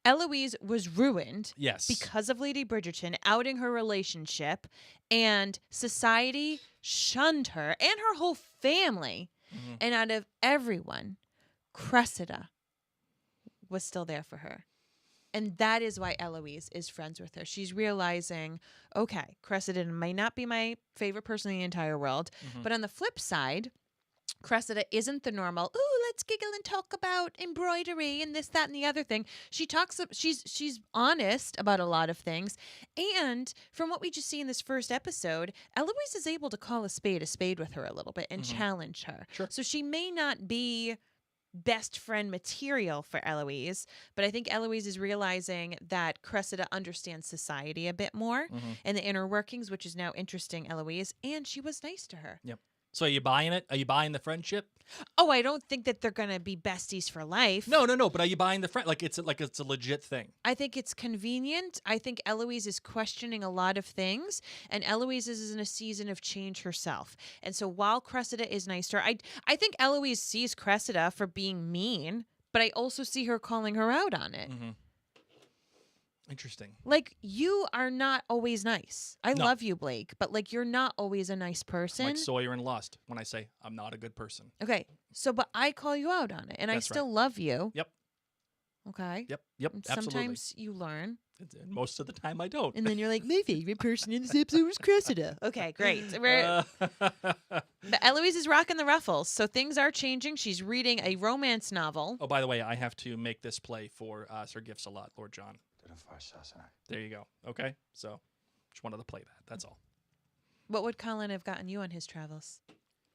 Eloise was ruined Yes. because of Lady Bridgerton outing her relationship, and society shunned her and her whole family. Mhm. And out of everyone, Cressida was still there for her. And that is why Eloise is friends with her. She's realizing, okay, Cressida may not be my favorite person in the entire world, Mhm. but on the flip side, Cressida isn't the normal, ooh, let's giggle and talk about embroidery and this, that, and the other thing. She talks, she's honest about a lot of things. And from what we just see in this first episode, Eloise is able to call a spade with her a little bit and Mhm. challenge her. Sure. So she may not be best friend material for Eloise, but I think Eloise is realizing that Cressida understands society a bit more Mhm. and the inner workings, which is now interesting Eloise, and she was nice to her. Yep. So are you buying it? Are you buying the friendship? Oh, I don't think that they're going to be besties for life. No. But are you buying the friend? Like it's a legit thing. I think it's convenient. I think Eloise is questioning a lot of things, and Eloise is in a season of change herself. And so while Cressida is nice to her, I think Eloise sees Cressida for being mean, but I also see her calling her out on it. Mm-hmm. Interesting. Like, you are not always nice. I No. love you, Blake, but like, you're not always a nice person. Like Sawyer and Lost when I say I'm not a good person. Okay, so but I call you out on it, and I That's right. still love you. Yep. Okay. Yep. And Absolutely. sometimes you learn, And most of the time I don't. and then you're like, my favorite person in this episode was Cressida. Okay, great. But Eloise is rocking the ruffles, so things are changing. She's reading a romance novel. Oh, by the way, I have to make this play for Sir Gifts-a-Lot, Lord John. There you go. Okay, so just wanted to play that. That's all. What would Colin have gotten you on his travels?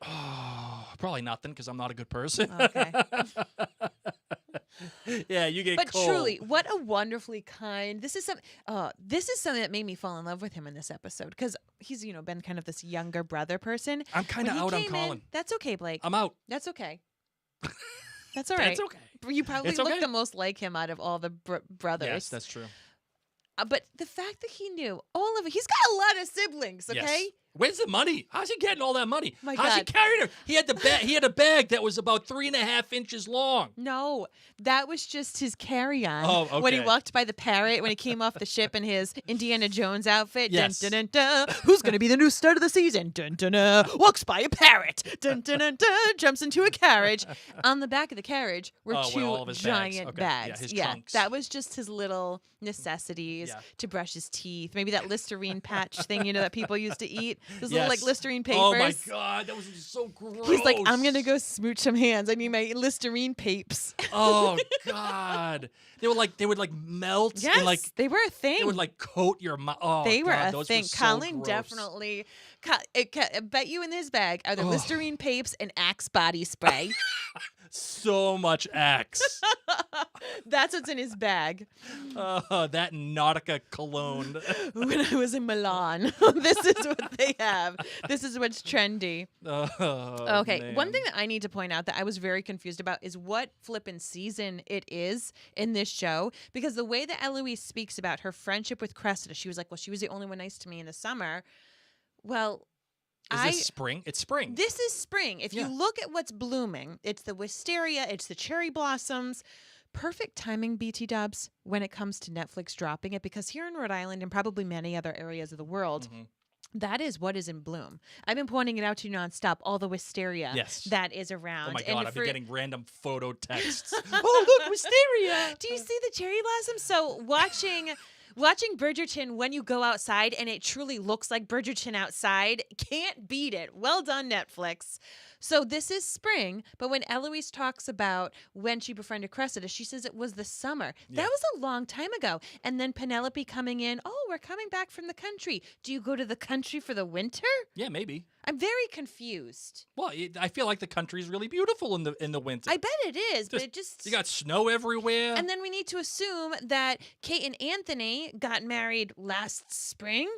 Oh, probably nothing because I'm not a good person. Okay. Yeah, you get But cold. truly, what a wonderfully kind. This is something that made me fall in love with him in this episode, because he's been kind of this younger brother person. I'm kind of When he out on came in- Colin. That's okay, Blake. I'm out. That's okay. That's all right. That's okay. You probably It's look okay. the most like him out of all the brothers. Yes, that's true. But the fact that he knew all of it, he's got a lot of siblings, okay? Yes. Where's the money? How's he getting all that money? My How's he God. carrying her? He had the he had a bag that was about 3.5 inches long. No, that was just his carry-on. Oh, When he okay. walked by the parrot, when he came off the ship in his Indiana Jones outfit. Yes. Dun, dun, dun, dun. Who's going to be the new star of the season? Dun, dun, dun. Walks by a parrot. Dun, dun, dun, dun. Jumps into a carriage. On the back of the carriage were Oh, with all of two his bags. giant Okay. Yeah, bags. his trunks. That was just his little necessities Yeah. to brush his teeth. Maybe that Listerine patch thing, that people used to eat. Those little Yes. Listerine papers. Oh my God, that was so gross. He's like, I'm gonna go smooch some hands. I need my Listerine papes. Oh God, they would like melt. Yes, and like they were a thing. they would like coat your mouth. Oh, They were God, a those thing. so Colin gross. definitely. I bet you in his bag are the Oh. Listerine papes and Axe body spray. So much Axe. That's what's in his bag. That Nautica cologne. When I was in Milan, this is what they have. This is what's trendy. Oh, Okay, one man. thing that I need to point out that I was very confused about is what flippin' season it is in this show, because the way that Eloise speaks about her friendship with Cressida, she was like, well, she was the only one nice to me in the summer. Well, Is this spring? It's spring. This is spring. If Yeah. you look at what's blooming, it's the wisteria, it's the cherry blossoms. Perfect timing, BT dubs, when it comes to Netflix dropping it, because here in Rhode Island and probably many other areas of the world, Mhm. that is what is in bloom. I've been pointing it out to you nonstop, all the wisteria Yes. that is around. Oh my And God, I've been for- getting random photo texts. Oh, look, wisteria. Do you see the cherry blossoms? So watching Bridgerton when you go outside and it truly looks like Bridgerton outside, can't beat it. Well done, Netflix. So this is spring, but when Eloise talks about when she befriended Cressida, she says it was the summer. Yeah. That was a long time ago. And then Penelope coming in, oh, we're coming back from the country. Do you go to the country for the winter? Yeah, maybe. I'm very confused. Well, I feel like the country's really beautiful in the winter. I bet it is, but it just... You got snow everywhere. And then we need to assume that Kate and Anthony got married last spring.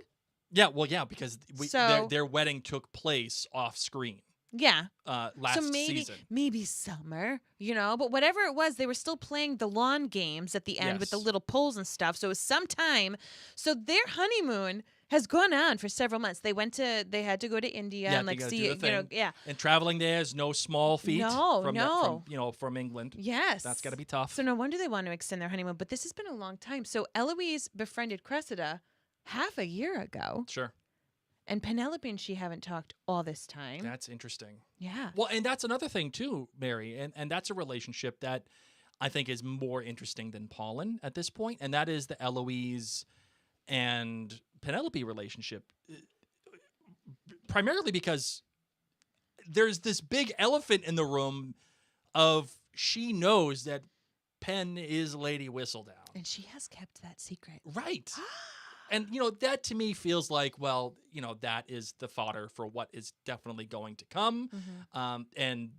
Yeah, well, yeah, because So- their wedding took place off screen Yeah. last So maybe season. maybe summer, but whatever it was, they were still playing the lawn games at the end with the Yes. little poles and stuff. So it was sometime. So their honeymoon has gone on for several months. They had to go to India and they like gotta see, do the you know, thing. yeah. And traveling there is no small feat. No, from no. from England. Yes. That's got to be tough. So no wonder they want to extend their honeymoon, but this has been a long time. So Eloise befriended Cressida half a year ago, Sure. and Penelope and she haven't talked all this time. That's interesting. Yeah. Well, and that's another thing too, Mary, and that's a relationship that I think is more interesting than Paulin at this point, and that is the Eloise and Penelope relationship. Primarily because there's this big elephant in the room of she knows that Pen is Lady Whistledown. And she has kept that secret. Right. And, that to me feels like, well, that is the fodder for what is definitely going to come. Mm-hmm. And,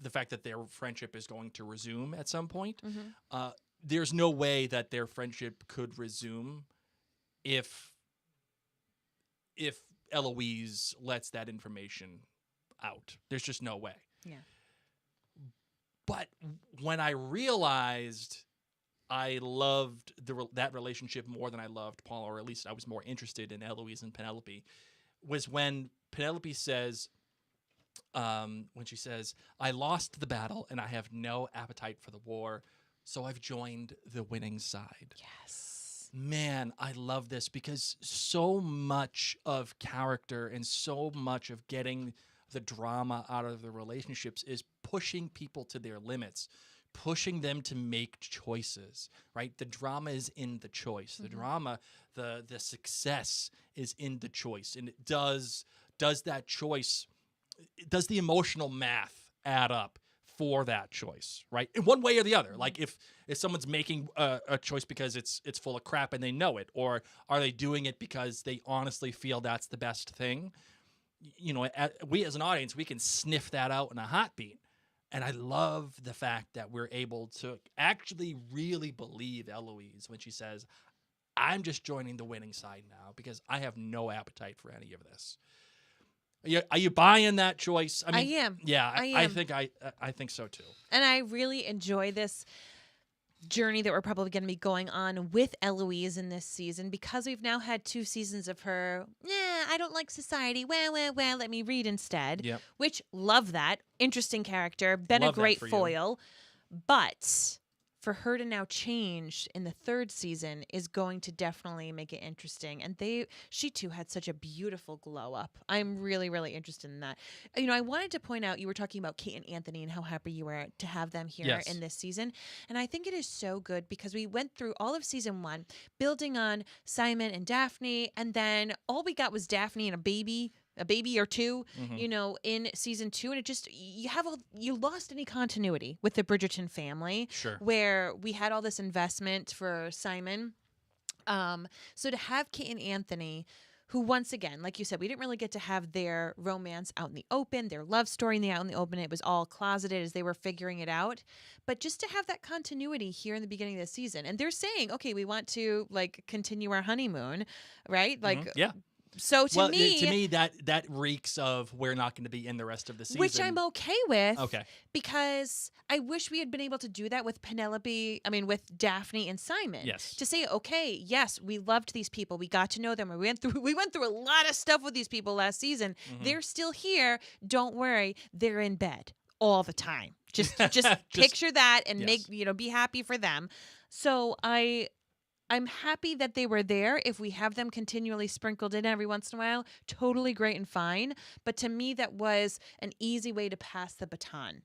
the fact that their friendship is going to resume at some point. Mm-hmm. There's no way that their friendship could resume if Eloise lets that information out. There's just no way. Yeah. But when I realized I loved that relationship more than I loved Paul, or at least I was more interested in Eloise and Penelope, was when Penelope says, when she says, I lost the battle and I have no appetite for the war, so I've joined the winning side. Yes. Man, I love this because so much of character and so much of getting the drama out of the relationships is pushing people to their limits, pushing them to make choices, right? The drama is in the choice. The drama, the success is in the choice. And it does that choice, does the emotional math add up for that choice, right? In one way or the other. Like if someone's making a choice because it's full of crap and they know it, or are they doing it because they honestly feel that's the best thing? We as an audience, we can sniff that out in a heartbeat. And I love the fact that we're able to actually really believe Eloise when she says, I'm just joining the winning side now because I have no appetite for any of this. Are you buying that choice? I am. Yeah, I I am. think so too. And I really enjoy this journey that we're probably going to be going on with Eloise in this season because we've now had 2 seasons of her, I don't like society, well, let me read instead. Yep. Which, love that. Interesting character, been Love a that great for you. foil. But for her to now change in the 3rd season is going to definitely make it interesting. And she too had such a beautiful glow up. I'm really, really interested in that. I wanted to point out, you were talking about Kate and Anthony and how happy you were to have them here Yes. in this season. And I think it is so good because we went through all of season 1, building on Simon and Daphne. And then all we got was Daphne and a baby or 2, in season 2. And it just, you lost any continuity with the Bridgerton family. Sure. Where we had all this investment for Simon. So to have Kate and Anthony, who once again, like you said, we didn't really get to have their romance out in the open, their love story out in the open. It was all closeted as they were figuring it out. But just to have that continuity here in the beginning of the season. And they're saying, okay, we want to continue our honeymoon, right? Yeah. So to me, that reeks of we're not going to be in the rest of the season, which I'm okay with. Okay. Because I wish we had been able to do that with with Daphne and Simon. Yes. To say, okay, yes, we loved these people. We got to know them. We went through a lot of stuff with these people last season. Mm-hmm. They're still here. Don't worry. They're in bed all the time. Just picture that and yes. be happy for them. So I'm happy that they were there. If we have them continually sprinkled in every once in a while, totally great and fine. But to me, that was an easy way to pass the baton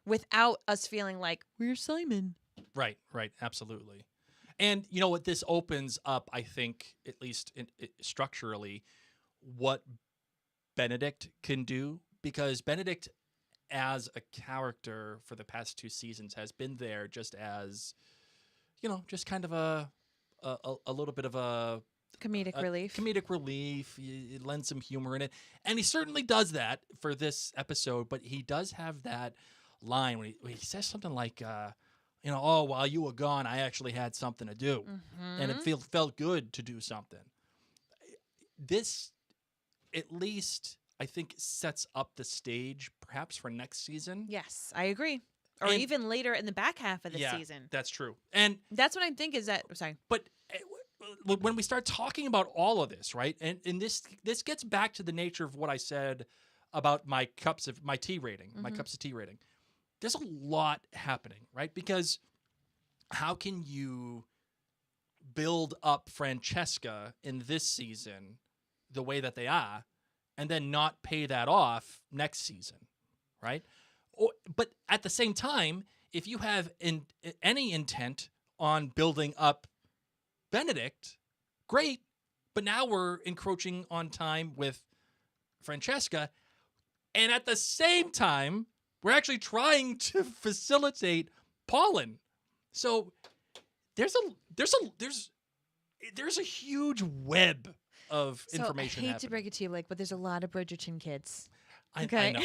without us feeling like we're Simon. Right, absolutely. And you know what? This opens up, I think, at least structurally, what Benedict can do. Because Benedict, as a character for the past 2 seasons, has been there just as, just kind of a little bit of a Comedic relief. Comedic relief. It lends some humor in it. And he certainly does that for this episode, but he does have that line when he says something like, oh, while you were gone, I actually had something to do. Mm-hmm. And it felt good to do something. This, at least, I think, sets up the stage, perhaps, for next season. Yes, I agree. Or even later in the back half of the season. That's true. And that's what I think is that. Sorry. But when we start talking about all of this, right? And this gets back to the nature of what I said about my tea rating, my cups of tea rating. There's a lot happening, right? Because how can you build up Francesca in this season the way that they are and then not pay that off next season, right? But at the same time, if you have any intent on building up Benedict, great, but now we're encroaching on time with Francesca, and at the same time, we're actually trying to facilitate Colin. So there's a huge web of information. I hate happening. to break it to you, Blake, but there's a lot of Bridgerton kids. I know.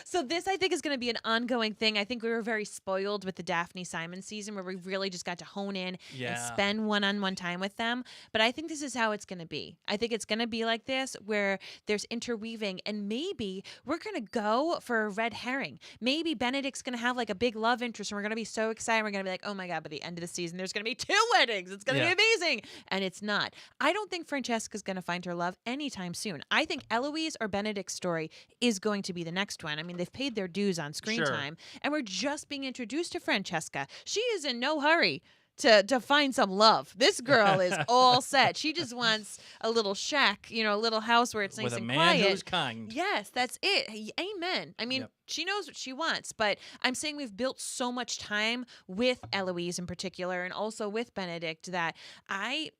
So this, I think, is going to be an ongoing thing. I think we were very spoiled with the Daphne Simon season where we really just got to hone in and spend one-on-one time with them. But I think this is how it's going to be. I think it's going to be like this where there's interweaving, and maybe we're going to go for a red herring. Maybe Benedict's going to have like a big love interest, and we're going to be so excited. We're going to be like, oh my God, by the end of the season, there's going to be 2 weddings. It's going to be amazing. And it's not. I don't think Francesca's going to find her love anytime soon. I think Eloise or Benedict's story is going to be the next one. I mean, they've paid their dues on screen time, and we're just being introduced to Francesca. She is in no hurry to find some love. This girl is all set. She just wants a little shack, a little house where it's nice and quiet. With a man who's kind. Yes, that's it. Amen. I mean, she knows what she wants, but I'm saying we've built so much time with Eloise in particular, and also with Benedict, that I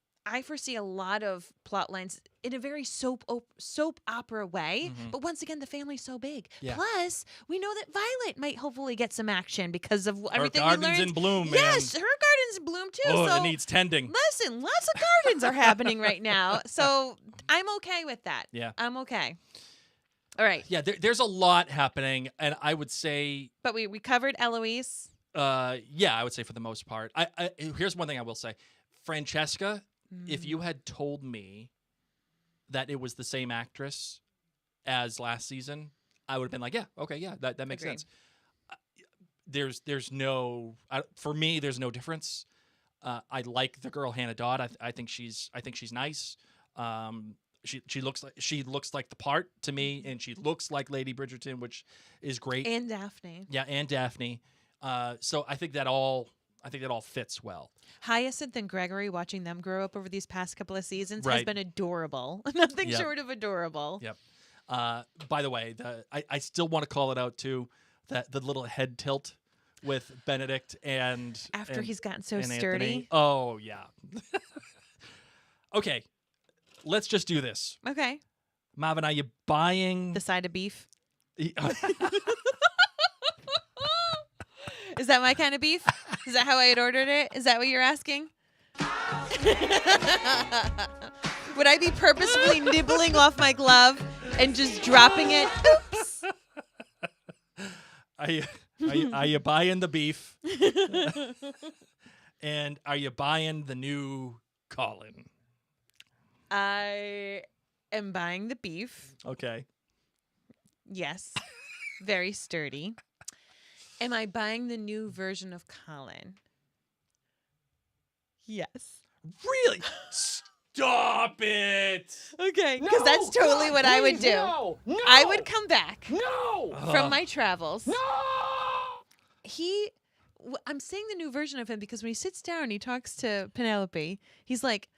foresee a lot of plot lines in a very soap opera way. But once again, the family's so big. Plus, we know that Violet might hopefully get some action because of everything we learned. Her garden's in bloom, man. Yes, her garden's in bloom too. Oh, so it needs tending. Listen, lots of gardens are happening right now. So I'm okay with that. Yeah. I'm okay. All right. Yeah, there's a lot happening, and I would say... But we covered Eloise. Yeah, I would say for the most part. Here's one thing I will say. Francesca... If you had told me that it was the same actress as last season, I would have been like, that makes sense. There's no, for me, there's no difference. I like the girl Hannah Dodd. I think she's nice. She looks like the part to me, and she looks like Lady Bridgerton, which is great. And Daphne. Yeah, and Daphne. So I think that all fits well. Hyacinth and Gregory, watching them grow up over these past couple of seasons has been adorable. Nothing short of adorable. Yep. By the way, I still want to call it out too, that the little head tilt with Benedict and he's gotten so sturdy. Anthony. Oh yeah. Okay, let's just do this. Okay. Marvin, are you buying the side of beef? Is that my kind of beef? Is that how I had ordered it? Is that what you're asking? Would I be purposefully nibbling off my glove and just dropping it? Oops. Are you buying the beef? And are you buying the new Colin? I am buying the beef. Okay. Yes. Very sturdy. Am I buying the new version of Colin? Yes. Really? Stop it. Okay, because that's totally what I would do. No, I would come back No! from my travels. No! I'm saying the new version of him because when he sits down and he talks to Penelope, he's like,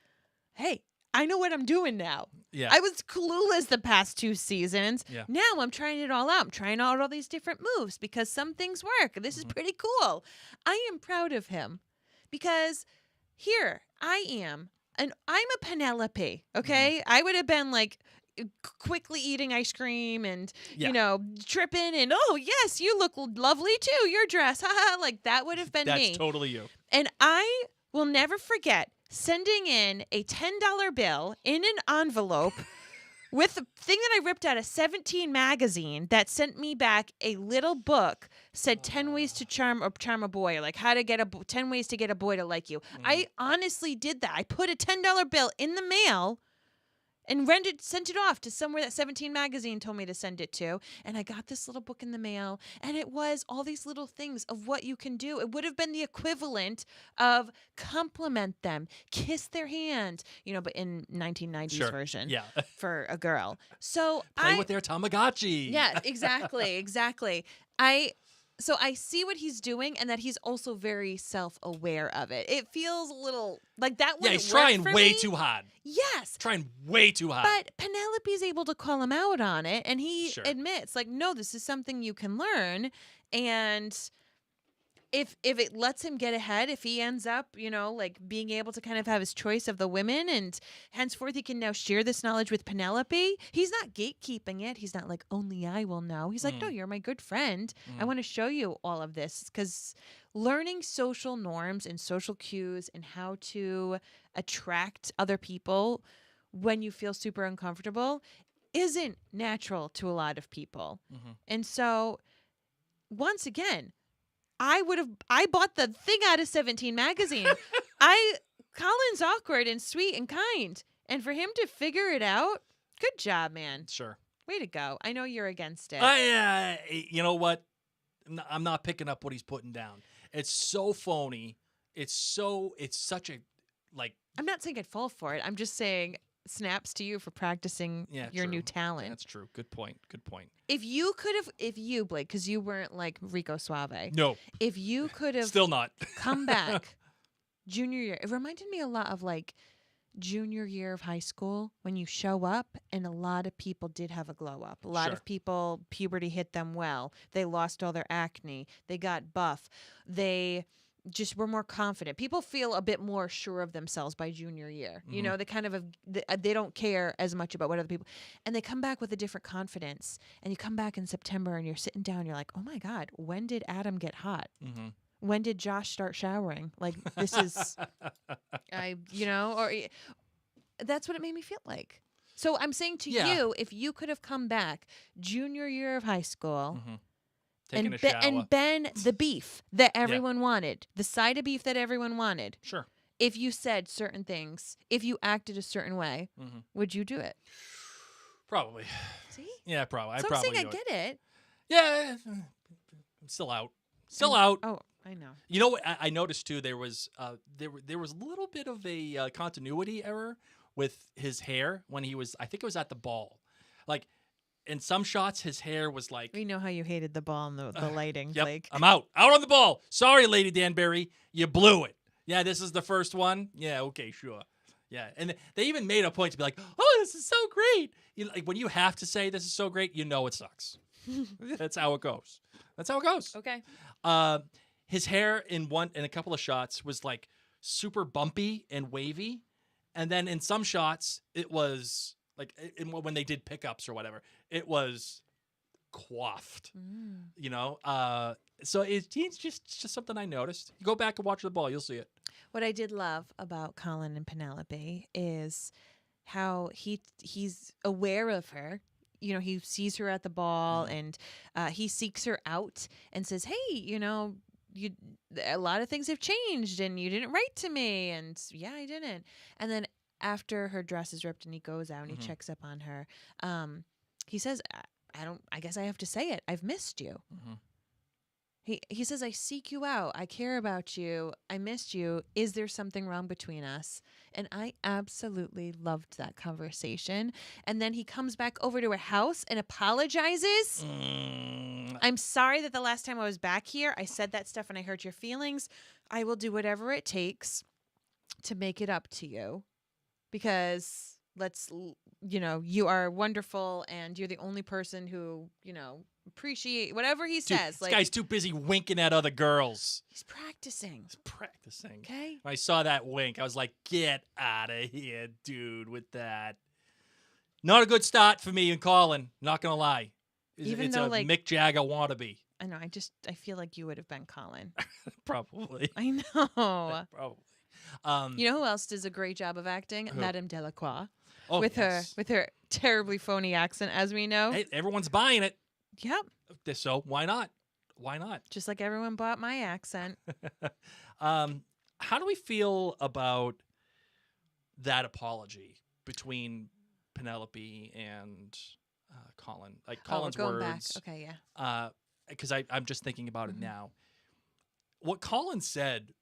hey, I know what I'm doing now. Yeah. I was clueless the past 2 seasons. Yeah. Now I'm trying it all out. I'm trying out all these different moves because some things work. This is pretty cool. I am proud of him because here I am. And I'm a Penelope, okay? I would have been like quickly eating ice cream and, tripping and, oh, yes, you look lovely too. Your dress, haha, like that would have been me. That's totally you. And I will never forget sending in a $10 bill in an envelope with the thing that I ripped out of 17 magazine that sent me back a little book, said 10 ways to charm a boy, like how to get 10 ways to get a boy to like you. I honestly did that. I put a $10 bill in the mail and sent it off to somewhere that 17 magazine told me to send it to. And I got this little book in the mail, and it was all these little things of what you can do. It would have been the equivalent of compliment them, kiss their hand, but in 1990s Sure. version Yeah. for a girl. So Play with their Tamagotchi. Yeah, exactly. So I see what he's doing, and that he's also very self-aware of it. It feels a little like that. Yeah, he's trying way too hard. Yes, Trying way too hard. but Penelope's able to call him out on it, and he Sure. admits, like, no, this is something you can learn. And if it lets him get ahead, if he ends up, like being able to kind of have his choice of the women, and henceforth he can now share this knowledge with Penelope, he's not gatekeeping it. He's not like, only I will know. He's like, no, you're my good friend. I want to show you all of this, because learning social norms and social cues and how to attract other people when you feel super uncomfortable isn't natural to a lot of people. And so, once again, I bought the thing out of 17 magazine. Colin's awkward and sweet and kind. And for him to figure it out, good job, man. Sure. Way to go. I know you're against it. You know what? I'm not picking up what he's putting down. It's so phony. It's such a, like. I'm not saying I'd fall for it. I'm just saying snaps to you for practicing your true. new talent. That's true. Good point. If you, Blake, because you weren't like Rico Suave. No. If you could have Still not. come back junior year, it reminded me a lot of like junior year of high school when you show up and a lot of people did have a glow up. A lot Sure. of people, puberty hit them well. They lost all their acne. They got buff. They just were more confident. People feel a bit more sure of themselves by junior year. They kind of they don't care as much about what other people, and they come back with a different confidence. And you come back in September and you're sitting down, you're like, oh my God, when did Adam get hot? When did Josh start showering? Like, this is, that's what it made me feel like. So I'm saying to you, if you could have come back junior year of high school, Taking a shower. and been the beef that everyone wanted, the side of beef that everyone wanted. Sure. If you said certain things, if you acted a certain way, would you do it? Probably. See? Yeah, probably. So I'm saying I get it. Yeah. I'm still out. Still out. Oh, I know. You know what? I noticed too. There was there was a little bit of a continuity error with his hair when he was. I think it was at the ball. Like, in some shots, his hair was like. We know how you hated the ball and the lighting, Yep, Blake. I'm out on the ball. Sorry, Lady Danbury, you blew it. Yeah, this is the first one. Yeah, okay, sure. Yeah, and they even made a point to be like, "Oh, this is so great." Like, when you have to say this is so great, it sucks. That's how it goes. Okay. His hair in a couple of shots was like super bumpy and wavy, and then in some shots it was like when they did pickups or whatever, it was coiffed. So it's just something I noticed. You go back and watch the ball, you'll see it. What I did love about Colin and Penelope is how he's aware of her. He sees her at the ball and he seeks her out and says, hey, a lot of things have changed and you didn't write to me. And yeah, I didn't. And then after her dress is ripped and he goes out and he checks up on her, he says, I guess I have to say it. I've missed you. He says, I seek you out. I care about you. I missed you. Is there something wrong between us? And I absolutely loved that conversation. And then he comes back over to her house and apologizes. I'm sorry that the last time I was back here, I said that stuff and I hurt your feelings. I will do whatever it takes to make it up to you. Because you are wonderful and you're the only person who, appreciate whatever he says. This guy's too busy winking at other girls. He's practicing. Okay. When I saw that wink, I was like, get out of here, dude, with that. Not a good start for me and Colin, not going to lie. It's a Mick Jagger wannabe. I know. I feel like you would have been Colin. Probably. I know. Probably. You know who else does a great job of acting? Who? Madame Delacroix. Oh, with her terribly phony accent, as we know. Hey, everyone's buying it. Yep. So why not? Why not? Just like everyone bought my accent. How do we feel about that apology between Penelope and Colin. Like Oh, we're Colin's going back. words. Okay, yeah. Because I'm just thinking about it now. What Colin said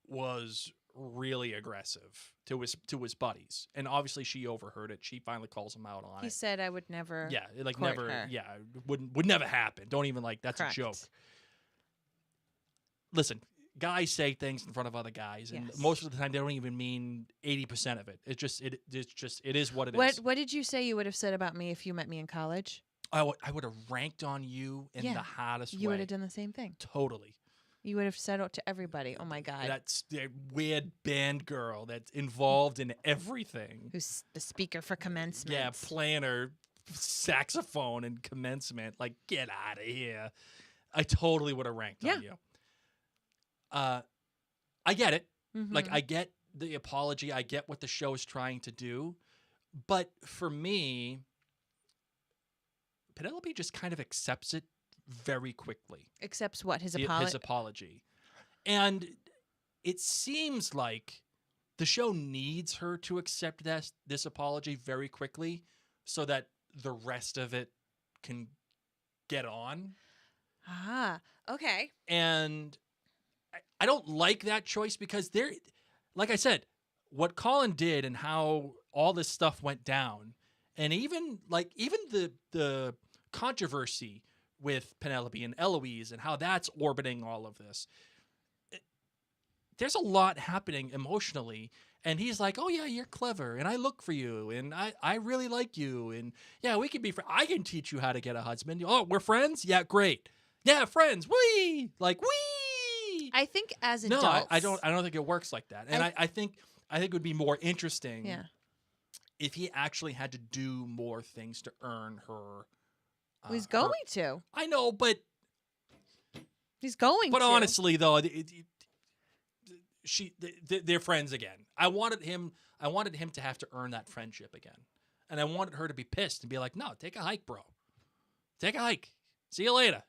was really aggressive to his buddies, and obviously she overheard it. She finally calls him out on He it. said I would never. Yeah, like court never. her. Yeah, would never happen. Don't even like that's Correct. a joke. Listen, guys say things in front of other guys, and Yes. most of the time they don't even mean 80% of it. It is what it What is. What did you say you would have said about me if you met me in college? I would have ranked on you in Yeah, the hardest You way. would have done the same thing. Totally. You would have said it to everybody. Oh my God. That's the weird band girl that's involved in everything. Who's the speaker for commencement? Yeah, playing her saxophone in commencement. Like, get out of here. I totally would have ranked on you. I get it. Like, I get the apology. I get what the show is trying to do. But for me, Penelope just kind of accepts it very quickly. Accepts what? His His apology. And it seems like the show needs her to accept this apology very quickly so that the rest of it can get on. Ah, okay. And I don't like that choice because like I said, what Colin did and how all this stuff went down, and even the controversy with Penelope and Eloise and how that's orbiting all of this. There's a lot happening emotionally, and he's like, "Oh yeah, you're clever, and I look for you, and I really like you, and yeah, we can be friends. I can teach you how to get a husband. Oh, we're friends? Yeah, great. Yeah, friends. Wee! Like wee!" I think as No, adults, I don't think it works like that. And I think it would be more interesting if he actually had to do more things to earn her. He's going to. I know, but He's going to. But honestly, though, they're friends again. I wanted him to have to earn that friendship again, and I wanted her to be pissed and be like, "No, take a hike, bro. Take a hike. See you later.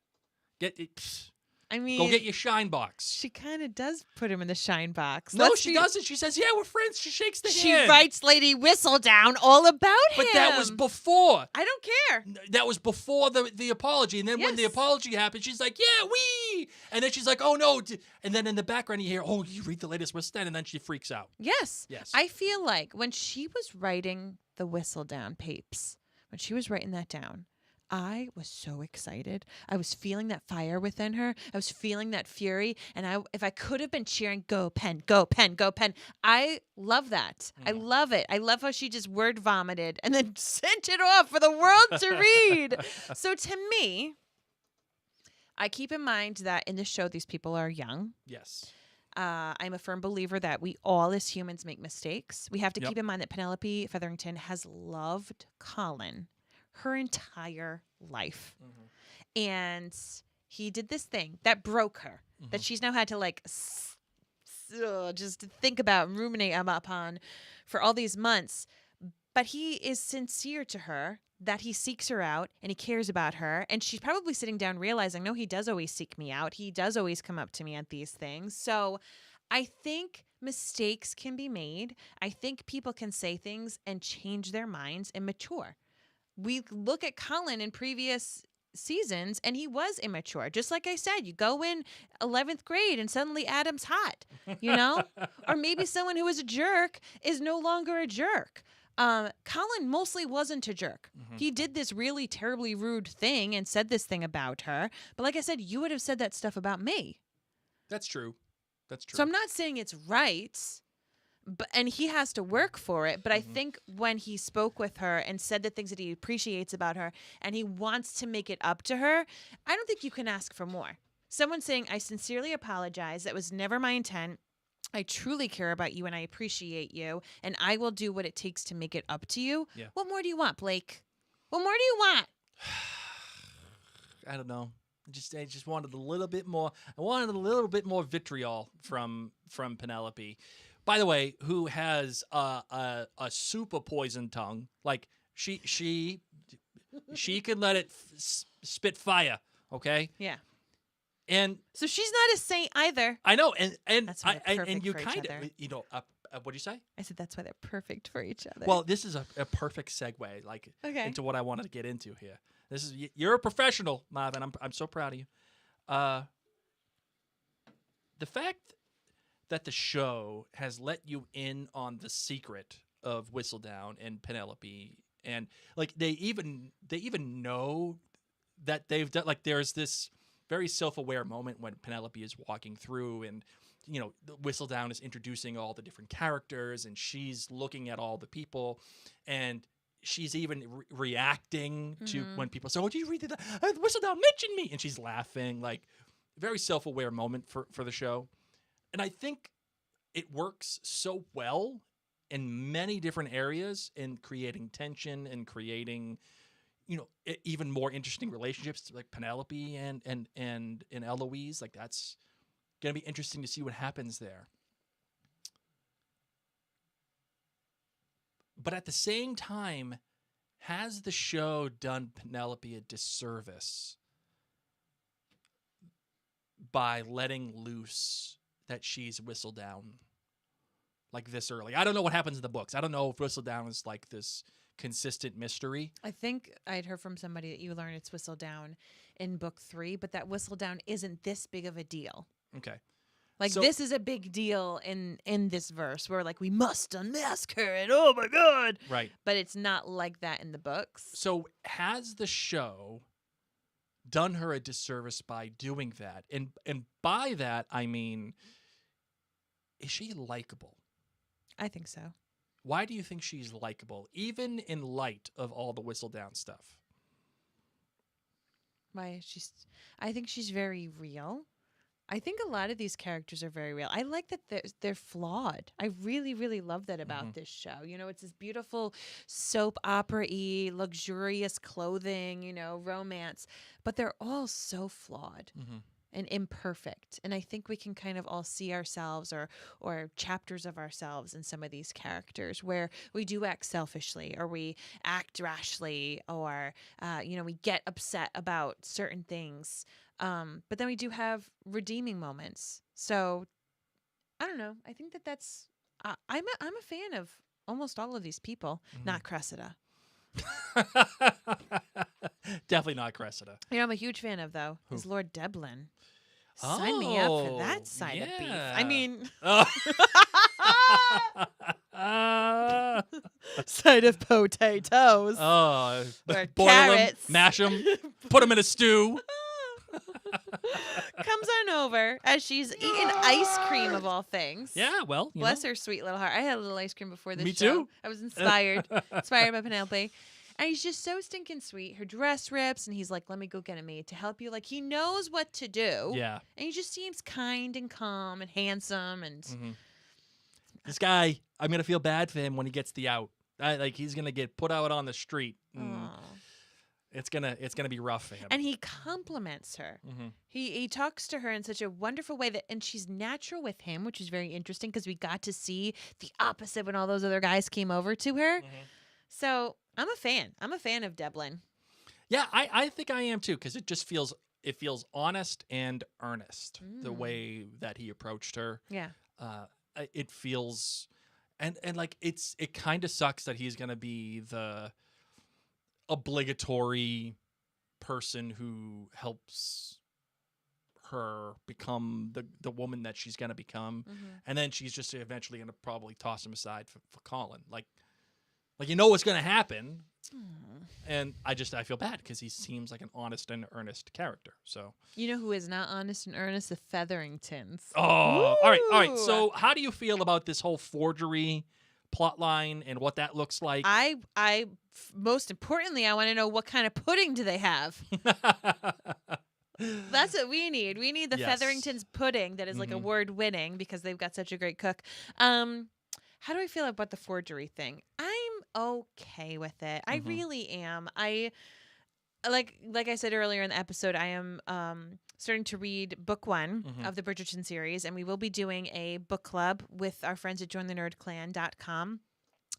Go get your shine box." She kind of does put him in the shine box. No, she doesn't. She says, "Yeah, we're friends." She shakes the She hand. writes Lady Whistledown all about him. But that was before. I don't care. That was before the apology. And then when the apology happened, she's like, "Yeah, wee!" And then she's like, "Oh, no." And then in the background, you hear, "Oh, you read the latest Whistledown," and then she freaks out. Yes. Yes. I feel like when she was writing the Whistledown papes, when she was writing that down, I was so excited. I was feeling that fire within her. I was feeling that fury. And if I could have been cheering, "Go, Pen, go, Pen, go, Pen." I love that. I love it. I love how she just word vomited and then sent it off for the world to read. So to me, I keep in mind that in the show, these people are young. Yes. I'm a firm believer that we all as humans make mistakes. We have to keep in mind that Penelope Featherington has loved Colin her entire life. And he did this thing that broke her, that she's now had to just think about and ruminate upon for all these months. But he is sincere to her, that he seeks her out and he cares about her. And she's probably sitting down realizing, no, he does always seek me out. He does always come up to me at these things. So I think mistakes can be made. I think people can say things and change their minds and mature. We look at Colin in previous seasons and he was immature. Just like I said, you go in 11th grade and suddenly Adam's hot, or maybe someone who was a jerk is no longer a jerk. Colin mostly wasn't a jerk. He did this really terribly rude thing and said this thing about her. But like I said, you would have said that stuff about me. That's true. So I'm not saying it's right. And he has to work for it. But I think when he spoke with her and said the things that he appreciates about her and he wants to make it up to her, I don't think you can ask for more. Someone saying, "I sincerely apologize. That was never my intent. I truly care about you and I appreciate you. And I will do what it takes to make it up to you." Yeah. What more do you want, Blake? What more do you want? I don't know. I just wanted a little bit more. I wanted a little bit more vitriol from Penelope. By the way, who has a super poison tongue? Like she can let it spit fire. Okay. Yeah. And so she's not a saint either. I know, and That's why they're perfect you for each kind other. of What'd you say? I said that's why they're perfect for each other. Well, this is a perfect segue, like Okay. into what I wanted to get into here. This is you're a professional, Marvin. I'm so proud of you. The fact that the show has let you in on the secret of Whistledown and Penelope, and like they even know that they've done, like there's this very self-aware moment when Penelope is walking through and Whistledown is introducing all the different characters and she's looking at all the people and she's even reacting to when people say, "Oh, did you read that? Whistledown mentioned me," and she's laughing. Like very self-aware moment for the show, and I think it works so well in many different areas in creating tension and creating even more interesting relationships like Penelope and Eloise. Like that's going to be interesting to see what happens there. But at the same time, has the show done Penelope a disservice by letting loose that she's Whistledown like this early? I don't know what happens in the books. I don't know if Whistledown is like this consistent mystery. I think I'd heard from somebody that you learn it's Whistledown in book 3, but that Whistledown isn't this big of a deal. Okay. Like So- this is a big deal in this verse where like we must unmask her and oh my god. Right. But it's not like that in the books. So has the show done her a disservice by doing that? And by that I mean, is she likable? I think so. Why do you think she's likable, even in light of all the Whistledown stuff? Why I think she's very real. I think a lot of these characters are very real. I like that they're flawed. I really, really love that about this show. It's this beautiful soap opera-y, luxurious clothing, romance, but they're all so flawed and imperfect. And I think we can kind of all see ourselves or chapters of ourselves in some of these characters where we do act selfishly or we act rashly or, we get upset about certain things. But then we do have redeeming moments. So I don't know. I think that's I'm a fan of almost all of these people, not Cressida. Definitely not Cressida. I'm a huge fan of though is Lord Deblin. Sign Oh, me up for that side of beef. yeah. I mean, Oh. side of potatoes. Oh, Or boil carrots. them, mash them, put them in a stew. Comes on over as she's eating ice cream of all things. Yeah, well, Bless her sweet little heart. I had a little ice cream before this Me show. too. I was inspired by Penelope. And he's just so stinking sweet. Her dress rips, and he's like, let me go get a maid to help you. Like, he knows what to do. Yeah. And he just seems kind and calm and handsome. And This guy, I'm gonna feel bad for him when he gets the out. He's gonna get put out on the street. Aw. It's gonna be rough for him. And he compliments her. He talks to her in such a wonderful way and she's natural with him, which is very interesting because we got to see the opposite when all those other guys came over to her. So I'm a fan. I'm a fan of Deblin. Yeah, I think I am too, because it just feels honest and earnest the way that he approached her. Yeah. It feels and like it kind of sucks that he's gonna be the obligatory person who helps her become the woman that she's gonna become, and then she's just eventually gonna probably toss him aside for Colin. Like what's gonna happen. And I feel bad because he seems like an honest and earnest character. So You know who is not honest and earnest? The Featheringtons. oh, all right. Woo! So how do you feel about this whole forgery plot line and what that looks like? Most importantly, I want to know what kind of pudding do they have? That's what we need. We need the Yes. Featheringtons pudding that is like award winning because they've got such a great cook. How do I feel about the forgery thing? I'm okay with it. I really am. I like I said earlier in the episode, I am starting to read book 1 of the Bridgerton series, and we will be doing a book club with our friends at jointhenerdclan.com.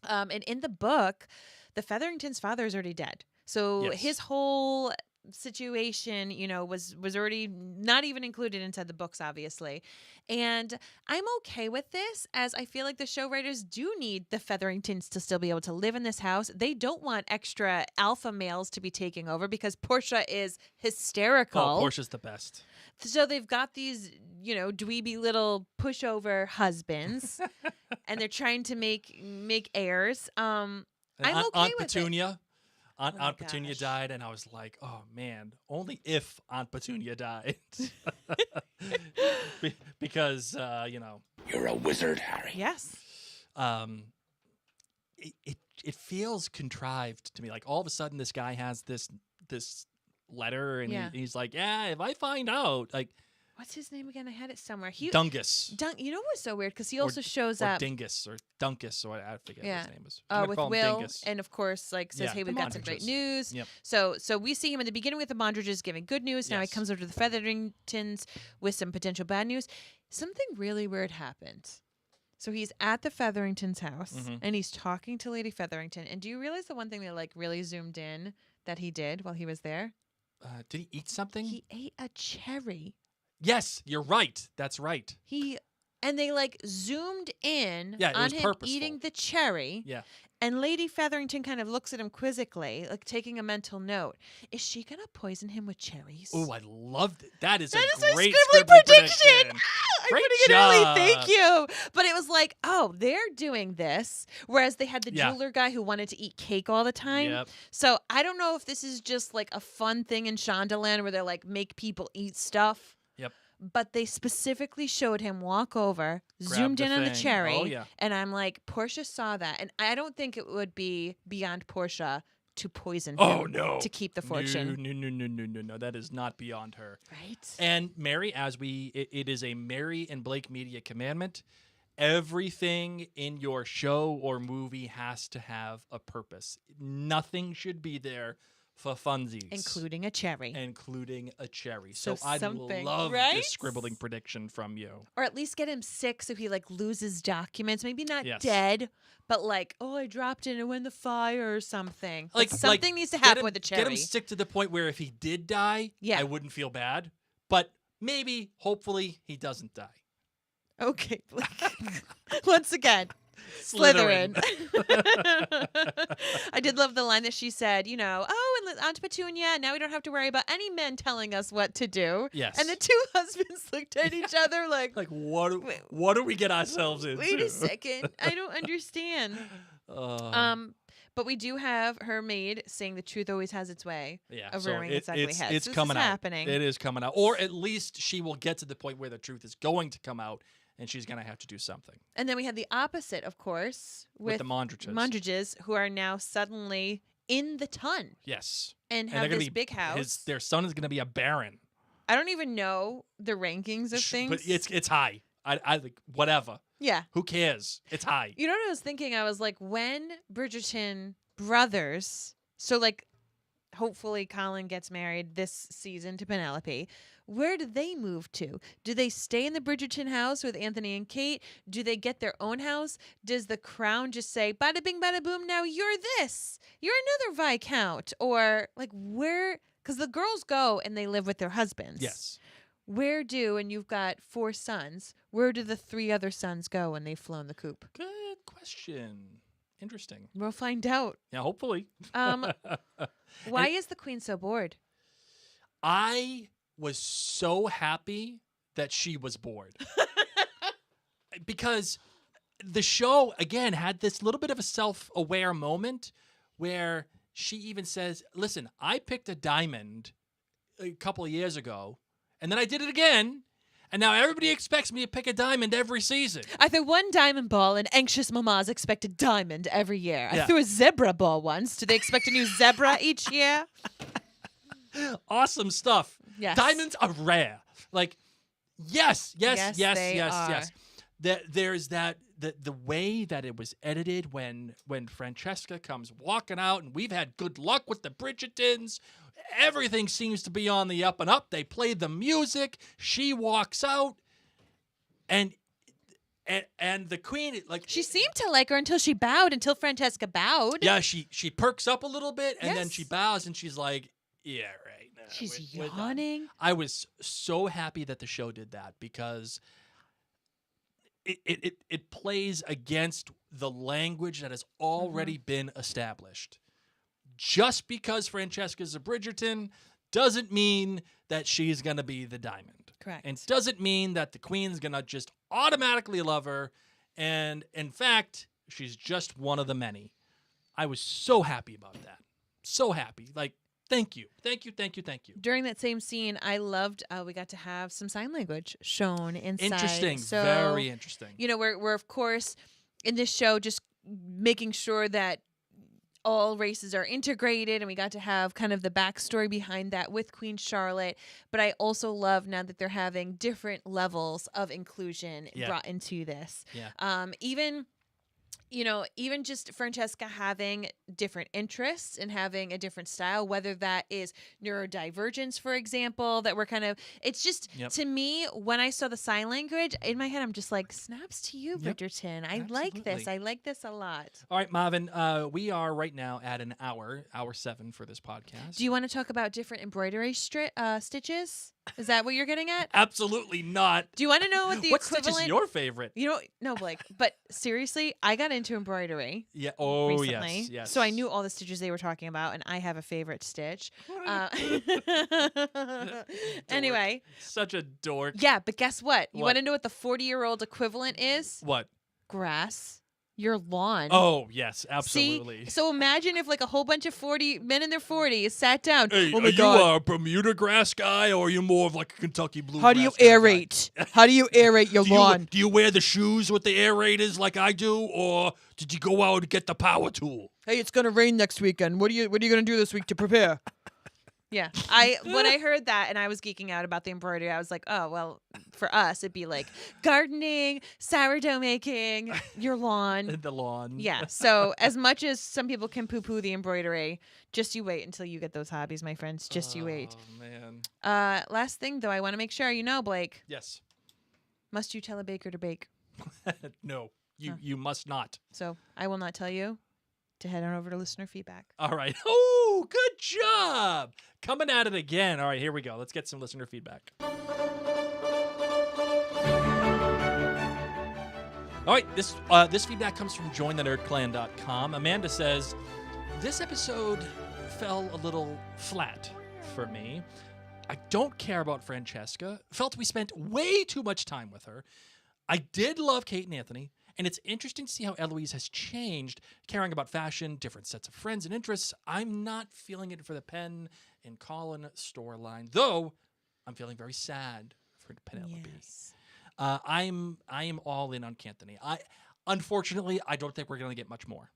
And in the book, the Featheringtons' father is already dead. So Yes. his whole situation, was already not even included inside the books, obviously. And I'm okay with this, as I feel like the show writers do need the Featheringtons to still be able to live in this house. They don't want extra alpha males to be taking over because Portia is hysterical. Oh, Portia's the best. So they've got these, dweeby little pushover husbands, and they're trying to make heirs. I'm okay Aunt with Petunia. it. Aunt Petunia died, and I was like, oh, man, only if Aunt Petunia died. Because, You're a wizard, Harry. Yes. It feels contrived to me. Like, all of a sudden, this guy has this letter, and he's like, yeah, if I find out, like... What's his name again? I had it somewhere. Dungus. You know what's so weird? Because he also shows up. Dingus or Dunkus, or I forget what his name is. With Will, and of course, says, "Hey, we've got some great news." Yep. So we see him in the beginning with the Mondridges giving good news. Now he comes over to the Featheringtons with some potential bad news. Something really weird happened. So he's at the Featheringtons' house, and he's talking to Lady Featherington. And do you realize the one thing that really zoomed in that he did while he was there? Did he eat something? He ate a cherry. Yes, you're right. That's right. And they zoomed in on him purposeful. eating the cherry. Yeah. And Lady Featherington kind of looks at him quizzically, taking a mental note. Is she going to poison him with cherries? Oh, I loved it. That is a my great scribbly prediction. prediction. I'm Great putting it early. Thank you. But it was like, oh, they're doing this. Whereas they had the jeweler guy who wanted to eat cake all the time. Yep. So I don't know if this is just a fun thing in Shondaland where they're make people eat stuff. Yep. But they specifically showed him walk over, zoomed in on the cherry. Oh, yeah. And I'm like, Portia saw that. And I don't think it would be beyond Portia to poison him. Oh, no. To keep the fortune. No. That is not beyond her. Right. And Mary, it is a Mary and Blake Media commandment. Everything in your show or movie has to have a purpose. Nothing should be there for funsies. Including a cherry. So I'd love this scribbling prediction from you. Or at least get him sick so he loses documents. Maybe not Yes. dead, but I dropped it and it went in the fire or something. Something needs to happen with the cherry. Get him sick to the point where if he did die, I wouldn't feel bad. But maybe, hopefully, he doesn't die. Okay, Blake. Once again. Slytherin. I did love the line that she said, and Aunt Petunia, now we don't have to worry about any men telling us what to do. Yes. And the two husbands looked at each other like what do we get ourselves into? Wait a second. I don't understand. But we do have her maid saying the truth always has its way of rearing its ugly head. It's so coming this is out. happening. It is coming out. Or at least she will get to the point where the truth is going to come out. And she's going to have to do something. And then we have the opposite, of course, with the Mondridges. Mondridges, who are now suddenly in the ton. Yes. And have this big house. Their son is going to be a baron. I don't even know the rankings of things. But it's high. I whatever. Yeah. Who cares? It's high. You know what I was thinking? I was like, when Bridgerton brothers, so hopefully Colin gets married this season to Penelope. Where do they move to? Do they stay in the Bridgerton house with Anthony and Kate? Do they get their own house? Does the crown just say, bada bing, bada boom, now you're this? You're another Viscount? Or where? Because the girls go and they live with their husbands. Yes. And you've got 4 sons, where do the 3 other sons go when they've flown the coop? Good question. Interesting. We'll find out. Yeah, hopefully. Why is the queen so bored? I was so happy that she was bored. Because the show, again, had this little bit of a self-aware moment where she even says, listen, I picked a diamond a couple of years ago, and then I did it again, and now everybody expects me to pick a diamond every season. I threw 1 diamond ball, and anxious mamas expect a diamond every year. Yeah. I threw a zebra ball once. Do they expect a new zebra each year? Awesome stuff. Yes. Diamonds are rare. Yes. They are. There's that the way that it was edited when Francesca comes walking out, and we've had good luck with the Bridgertons. Everything seems to be on the up and up. They play the music. She walks out, and the queen she seemed to like her until she bowed. Until Francesca bowed. Yeah, she perks up a little bit, and then she bows, and she's like, Yeah, right. No, She's we're done. yawning. I was so happy that the show did that because it plays against the language that has already been established. Just because Francesca's a Bridgerton doesn't mean that she's going to be the diamond. Correct. And doesn't mean that the queen's going to just automatically love her. And in fact, she's just one of the many. I was so happy about that. So happy. Like, thank you. Thank you, thank you, thank you. During that same scene, I loved we got to have some sign language shown inside. Interesting. So, Very interesting. You know, we're of course in this show just making sure that all races are integrated, and we got to have kind of the backstory behind that with Queen Charlotte. But I also love now that they're having different levels of inclusion brought into this. Yeah. Even just Francesca having different interests and having a different style, whether that is neurodivergence, for example, that we're kind of, it's just, to me, when I saw the sign language, in my head, I'm just like, snaps to you, Bridgerton. I like this. I like this a lot. All right, Marvin, we are right now at an hour 7 for this podcast. Do you want to talk about different embroidery stitches? Is that what you're getting at? Absolutely not. Do you want to know what the what equivalent? stitch is your favorite? No, Blake. But seriously, I got into embroidery. Yeah. Oh, recently, yes. So I knew all the stitches they were talking about, and I have a favorite stitch. Anyway. Such a dork. Yeah, but guess what? You What? want to know what the 40-year-old equivalent is? What? Grass. Your lawn. Oh, yes, absolutely. See? So imagine if like a whole bunch of 40 men in their 40s sat down. Hey, oh my are God. you a Bermuda grass guy, or are you more of like a Kentucky bluegrass? How do you kind of aerate? How do you aerate your lawn? Do you wear the shoes with the aerators like I do, or did you go out and get the power tool? Hey, it's gonna rain next weekend. What are you gonna do this week to prepare? Yeah, when I heard that and I was geeking out about the embroidery, I was like, oh well, for us it'd be like gardening, sourdough making, your lawn, The lawn. Yeah. So as much as some people can poo-poo the embroidery, just you wait until you get those hobbies, my friends. Just you wait. Oh man. Last thing though, I want to make sure you know, Blake. Yes. Must you tell a baker to bake? No, you must not. So I will not tell you to head on over to listener feedback. All right. Oh, good job. Coming at it again. All right, here we go. Let's get some listener feedback. All right, this feedback comes from jointhenerdclan.com. Amanda says, this episode fell a little flat for me. I don't care about Francesca. Felt we spent way too much time with her. I did love Kate and Anthony. And it's interesting to see how Eloise has changed, caring about fashion, different sets of friends and interests. I'm not feeling it for the Pen and Colin storyline, though I'm feeling very sad for Penelope. Yes. I am all in on Anthony. Unfortunately, I don't think we're going to get much more.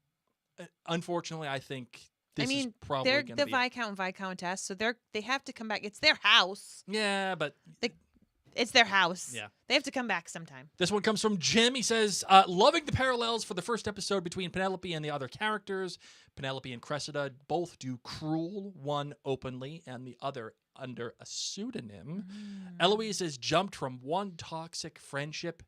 Unfortunately, I think this is probably they're going to the be Viscount and Viscountess, so they have to come back. It's their house. Yeah, but It's their house. Yeah. They have to come back sometime. This one comes from Jim. He says, loving the parallels for the first episode between Penelope and the other characters. Penelope and Cressida both do cruel, one openly and the other under a pseudonym. Eloise has jumped from one toxic friendship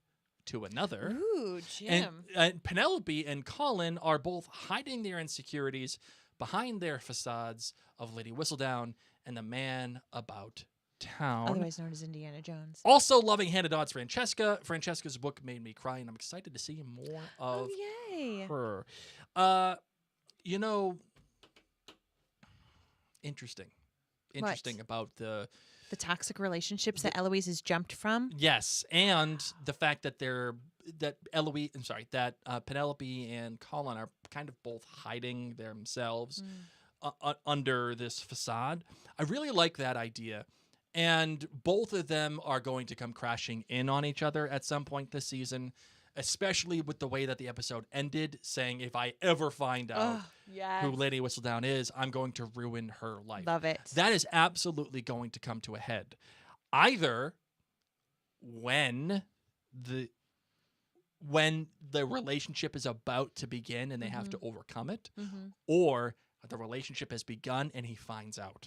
to another. Ooh, Jim. And Penelope and Colin are both hiding their insecurities behind their facades of Lady Whistledown and the man about town. Otherwise known as Indiana Jones. Also loving Hannah Dodd's Francesca. Francesca's book made me cry, and I'm excited to see more of her. Interesting about the toxic relationships that Eloise has jumped from. Yes, and the fact that Penelope and Colin are kind of both hiding themselves under this facade. I really like that idea. And both of them are going to come crashing in on each other at some point this season, especially with the way that the episode ended, saying if I ever find out who Lady Whistledown is, I'm going to ruin her life. Love it. That is absolutely going to come to a head. Either when the relationship is about to begin and they have to overcome it, or the relationship has begun and he finds out.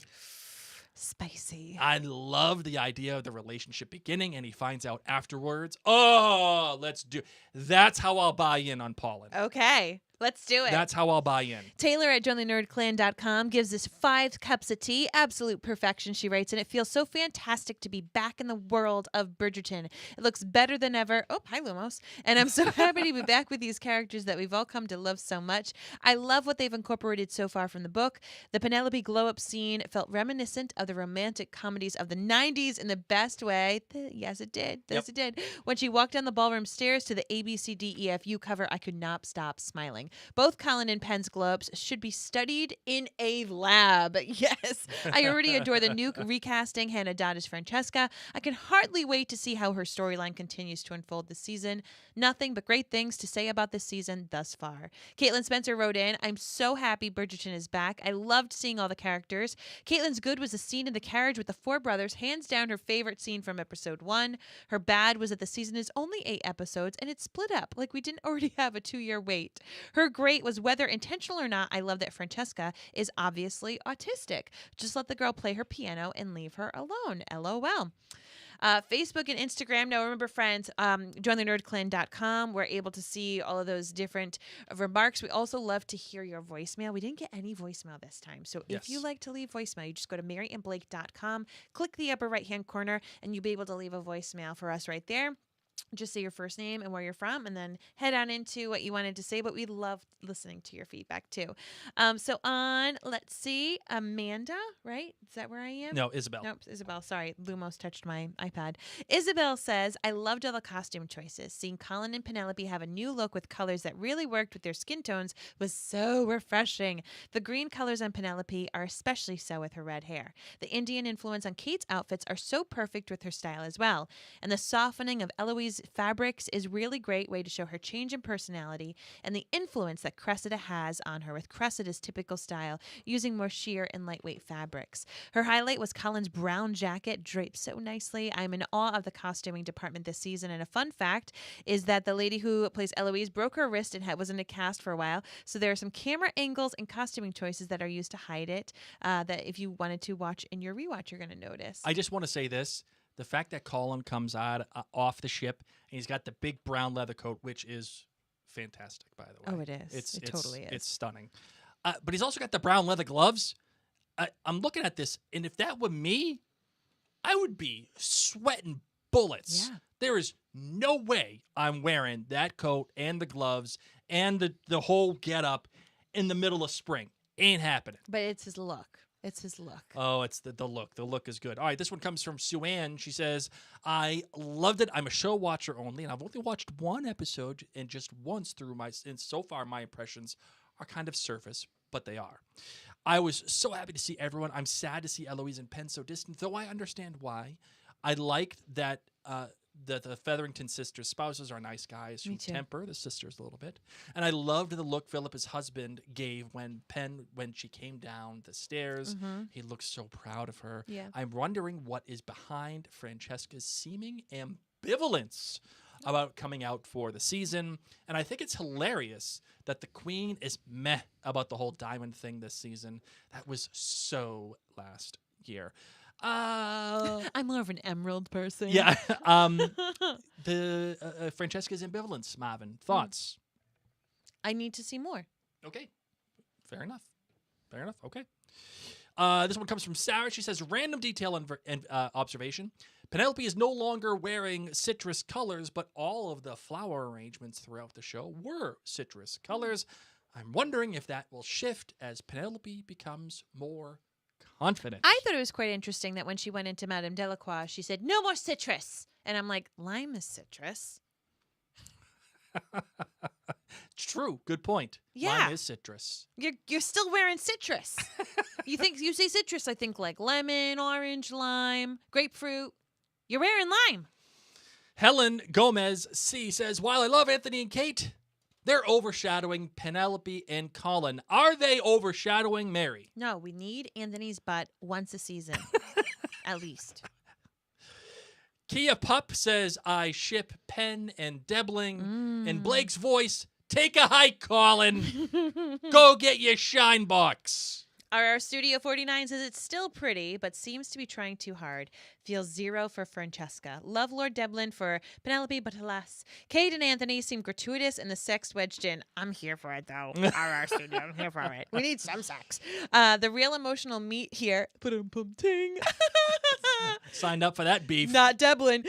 Spicy. I love the idea of the relationship beginning and he finds out afterwards. Oh, let's do. That's how I'll buy in on Paulin. Okay. Let's do it. That's how I'll buy in. Taylor at jointhenerdclan.com gives us 5 cups of tea. Absolute perfection, she writes, and it feels so fantastic to be back in the world of Bridgerton. It looks better than ever. Oh, hi, Lumos. And I'm so happy to be back with these characters that we've all come to love so much. I love what they've incorporated so far from the book. The Penelope glow-up scene felt reminiscent of the romantic comedies of the 90s in the best way. Yes, it did. Yes, it did. When she walked down the ballroom stairs to the ABCDEFU cover, I could not stop smiling. Both Colin and Pen's globes should be studied in a lab. Yes. I already adore the new recasting Hannah Dodd as Francesca. I can hardly wait to see how her storyline continues to unfold this season. Nothing but great things to say about this season thus far. Caitlin Spencer wrote in, I'm so happy Bridgerton is back. I loved seeing all the characters. Caitlin's good was the scene in the carriage with the 4 brothers, hands down her favorite scene from episode 1. Her bad was that the season is only 8 episodes and it's split up, like we didn't already have a 2-year wait. Her great was whether intentional or not, I love that Francesca is obviously autistic. Just let the girl play her piano and leave her alone. LOL. Facebook and Instagram. Now, remember, friends, jointhenerdclan.com. We're able to see all of those different remarks. We also love to hear your voicemail. We didn't get any voicemail this time. So if you like to leave voicemail, you just go to maryandblake.com, click the upper right-hand corner, and you'll be able to leave a voicemail for us right there. Just say your first name and where you're from, and then head on into what you wanted to say. But we love listening to your feedback, too. Let's see, Amanda, right? Is that where I am? No, Isabel. Nope, Isabel. Sorry, Lumos touched my iPad. Isabel says, I loved all the costume choices. Seeing Colin and Penelope have a new look with colors that really worked with their skin tones was so refreshing. The green colors on Penelope are especially so with her red hair. The Indian influence on Kate's outfits are so perfect with her style as well. And the softening of Eloise fabrics is really great way to show her change in personality and the influence that Cressida has on her with Cressida's typical style, using more sheer and lightweight fabrics. Her highlight was Colin's brown jacket, draped so nicely. I'm in awe of the costuming department this season. And a fun fact is that the lady who plays Eloise broke her wrist and was in a cast for a while. So there are some camera angles and costuming choices that are used to hide it that if you wanted to watch in your rewatch, you're going to notice. I just want to say this. The fact that Colin comes out off the ship and he's got the big brown leather coat, which is fantastic, by the way. Oh, it is. It totally is. It's stunning. But he's also got the brown leather gloves. I'm looking at this, and if that were me, I would be sweating bullets. Yeah. There is no way I'm wearing that coat and the gloves and the whole getup in the middle of spring. Ain't happening. But it's his look. It's his look. Oh, it's the look. The look is good. All right, this one comes from Sue Ann. She says, I loved it. I'm a show watcher only, and I've only watched one episode and just once and so far my impressions are kind of surface, but they are. I was so happy to see everyone. I'm sad to see Eloise and Pen so distant, though I understand why. I liked that the Featherington sisters' spouses are nice guys who temper the sisters a little bit. And I loved the look Philippa's husband gave when she came down the stairs. Mm-hmm. He looked so proud of her. Yeah. I'm wondering what is behind Francesca's seeming ambivalence about coming out for the season. And I think it's hilarious that the queen is meh about the whole diamond thing this season. That was so last year. I'm more of an emerald person. Yeah. The Francesca's ambivalence, Marvin. Thoughts? I need to see more. Okay. Fair enough. Okay. This one comes from Sarah. She says, random detail and observation. Penelope is no longer wearing citrus colors, but all of the flower arrangements throughout the show were citrus colors. I'm wondering if that will shift as Penelope becomes more confident. I thought it was quite interesting that when she went into Madame Delacroix, she said, no more citrus. And I'm like, lime is citrus. It's true. Good point. Yeah. Lime is citrus. You're still wearing citrus. You say citrus, I think like lemon, orange, lime, grapefruit. You're wearing lime. Helen Gomez C says, while I love Anthony and Kate, they're overshadowing Penelope and Colin. Are they overshadowing Mary? No, we need Anthony's butt once a season, at least. Kia Pup says, I ship Pen and Deblin. In Blake's voice, take a hike, Colin. Go get your shine box. Our Studio 49 says it's still pretty, but seems to be trying too hard. Feels 0 for Francesca. Love Lord Deblin for Penelope, but alas. Kate and Anthony seem gratuitous and the sex wedged in. I'm here for it, though. RR Studio, I'm here for it. We need some sex. The real emotional meat here, ting. Signed up for that beef. Not Deblin,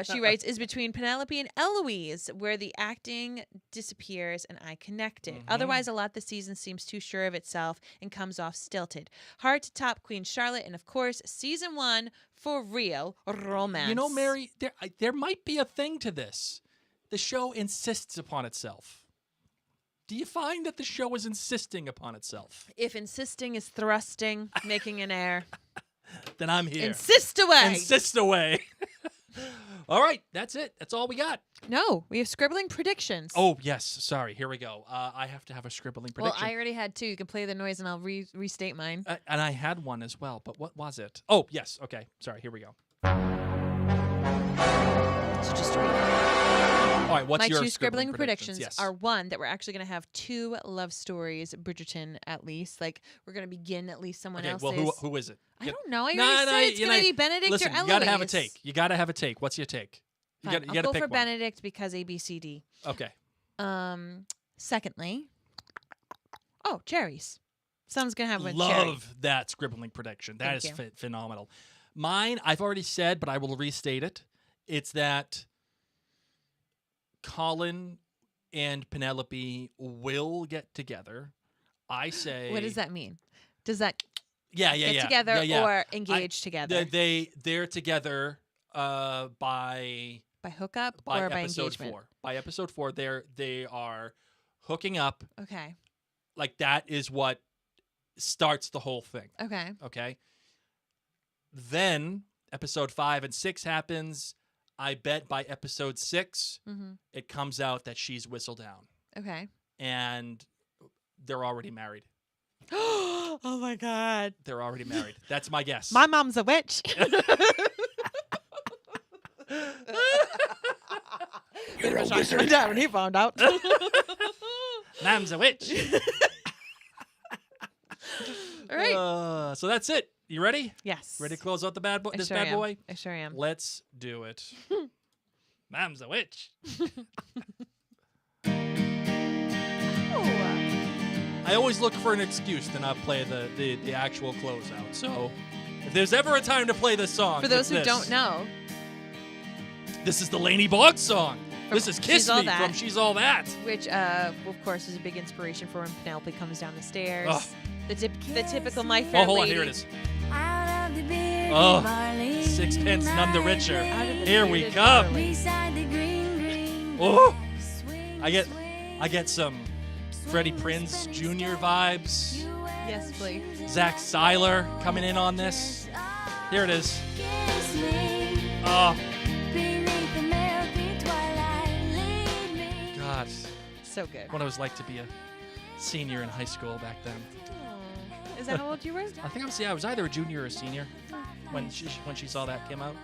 she writes, is between Penelope and Eloise, where the acting disappears and I connected. Otherwise, a lot this season seems too sure of itself and comes off stilted. Hard to top Queen Charlotte, and of course, season 1 for real romance. You know, Mary, there might be a thing to this. The show insists upon itself. Do you find that the show is insisting upon itself? If insisting is thrusting, making an air. Then I'm here. Insist away. Insist away. All right, that's it. That's all we got. No, we have scribbling predictions. Oh, yes. Sorry. Here we go. I have to have a scribbling prediction. Well, I already had 2. You can play the noise and I'll restate mine. And I had one as well, but what was it? Oh, yes. Okay. Sorry. Here we go. So just read. All right, what's My your 2 scribbling predictions Yes. are, 1, that we're actually going to have 2 love stories, Bridgerton at least. Like, we're going to begin at least someone Okay, else's. well, who is it? I don't know. I already said it's going to be Benedict listen, or Eloise. you got to have a take. You got to have a take. What's your take? You Fine, got I'll to go pick for one. Benedict because ABCD. Okay. Secondly, cherries. Someone's going to have a cherry. Love that scribbling prediction. That Thank is phenomenal. Mine, I've already said, but I will restate it. It's that Colin and Penelope will get together. I say. What does that mean? Does that get together or engage together? together? They're together by hookup by or by episode engagement? 4. By episode 4, they are hooking up. Okay. Like that is what starts the whole thing. Okay. Okay. Then episode 5 and 6 happens. I bet by episode 6, it comes out that she's whistled down. Okay. And they're already married. Oh my God. They're already married. That's my guess. My mom's a witch. You're a wizard. Dad when he found out. Mom's a witch. All right. So that's it. You ready? Yes. Ready to close out the bad boy? I This sure bad am. boy? I sure am. Let's do it. Mom's a witch. I always look for an excuse to not play the actual closeout. So if there's ever a time to play this song, For those it's who this. don't know, This is the Laney Boggs song. This is Kiss She's All Me That. from She's All That. which of course is a big inspiration for when Penelope comes down the stairs. Oh. The typical My Fair Oh, hold on. Lady. Here it is. Oh, Sixpence none the richer. Out of the Here we bearded come. barley. Oh, I get some Freddie Prinze Jr. vibes. Yes, please. Zach Seiler coming in on this. Here it is. Oh, God. So good. What it was like to be a senior in high school back then. Aw. Is that how old you were? I think I was either a junior or a senior when she saw that came out.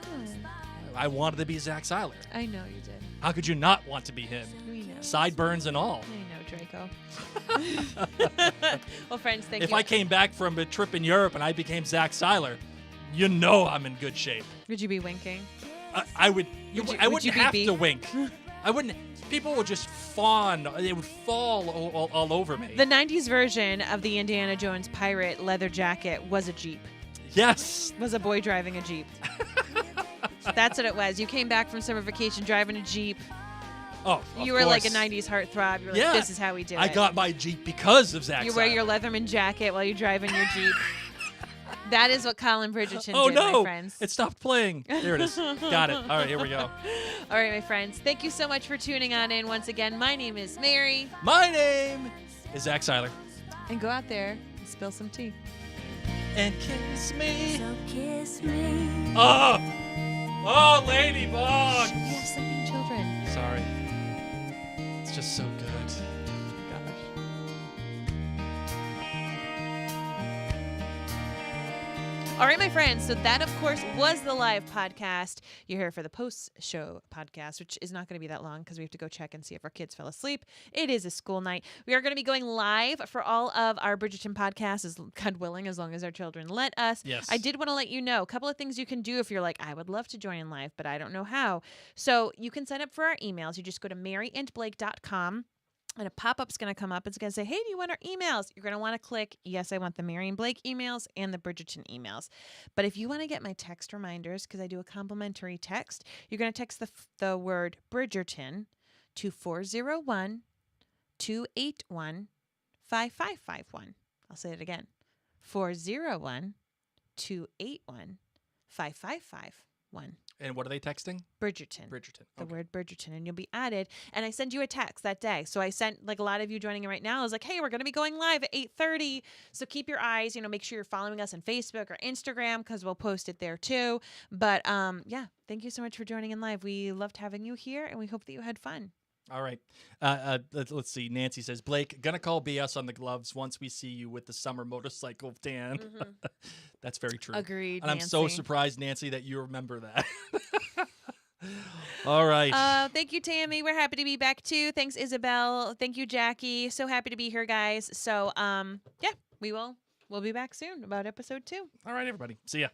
I wanted to be Zach Seiler. I know you did. How could you not want to be him? We know. Sideburns and all. I know, Draco. Well, friends, thank If you. I came back from a trip in Europe and I became Zach Seiler, you know I'm in good shape. Would you be winking? I would. I would wouldn't you be have beef? to wink. I wouldn't. People would just fawn. They would fall all over me. The 90s version of the Indiana Jones pirate leather jacket was a Jeep. Yes. Was a boy driving a Jeep. That's what it was. You came back from summer vacation driving a Jeep. Oh, You were like a 90s heartthrob. You were Yeah. like, this is how we do it. I got my Jeep because of Zach You wear your Seiler. Leatherman jacket while you're driving your Jeep. That is what Colin Bridgerton Oh did, my no! friends. It stopped playing. There it is. Got it. All right, here we go. All right, my friends. Thank you so much for tuning on in once again. My name is Mary. My name is Zach Seiler. And go out there and spill some tea. And kiss me. So kiss me. Oh, Ladybug. We have sleeping children. Sorry. It's just so good. Gosh. All right, my friends. So that, of course, was the live podcast. You're here for the post-show podcast, which is not going to be that long because we have to go check and see if our kids fell asleep. It is a school night. We are going to be going live for all of our Bridgerton podcasts, as God willing, as long as our children let us. Yes. I did want to let you know a couple of things you can do if you're like, I would love to join in live, but I don't know how. So you can sign up for our emails. You just go to maryandblake.com. And a pop-up's going to come up. It's going to say, hey, do you want our emails? You're going to want to click, yes, I want the Mary and Blake emails and the Bridgerton emails. But if you want to get my text reminders, because I do a complimentary text, you're going to text the word Bridgerton to 401-281-5551. I'll say it again. 401-281-5551. And what are they texting? Bridgerton. Bridgerton. The Okay. word Bridgerton, and you'll be added. And I send you a text that day. So I sent, like a lot of you joining in right now, I was like, hey, we're going to be going live at 8:30. So keep your eyes, make sure you're following us on Facebook or Instagram because we'll post it there too. But yeah, thank you so much for joining in live. We loved having you here, and we hope that you had fun. All right. Let's see. Nancy says, Blake, gonna call BS on the gloves once we see you with the summer motorcycle tan. That's very true. Agreed, And I'm so Nancy. surprised, Nancy, that you remember that. All right. Thank you, Tammy. We're happy to be back too. Thanks, Isabel. Thank you, Jackie. So happy to be here, guys. So yeah, we'll be back soon about episode 2. All right, everybody. See ya.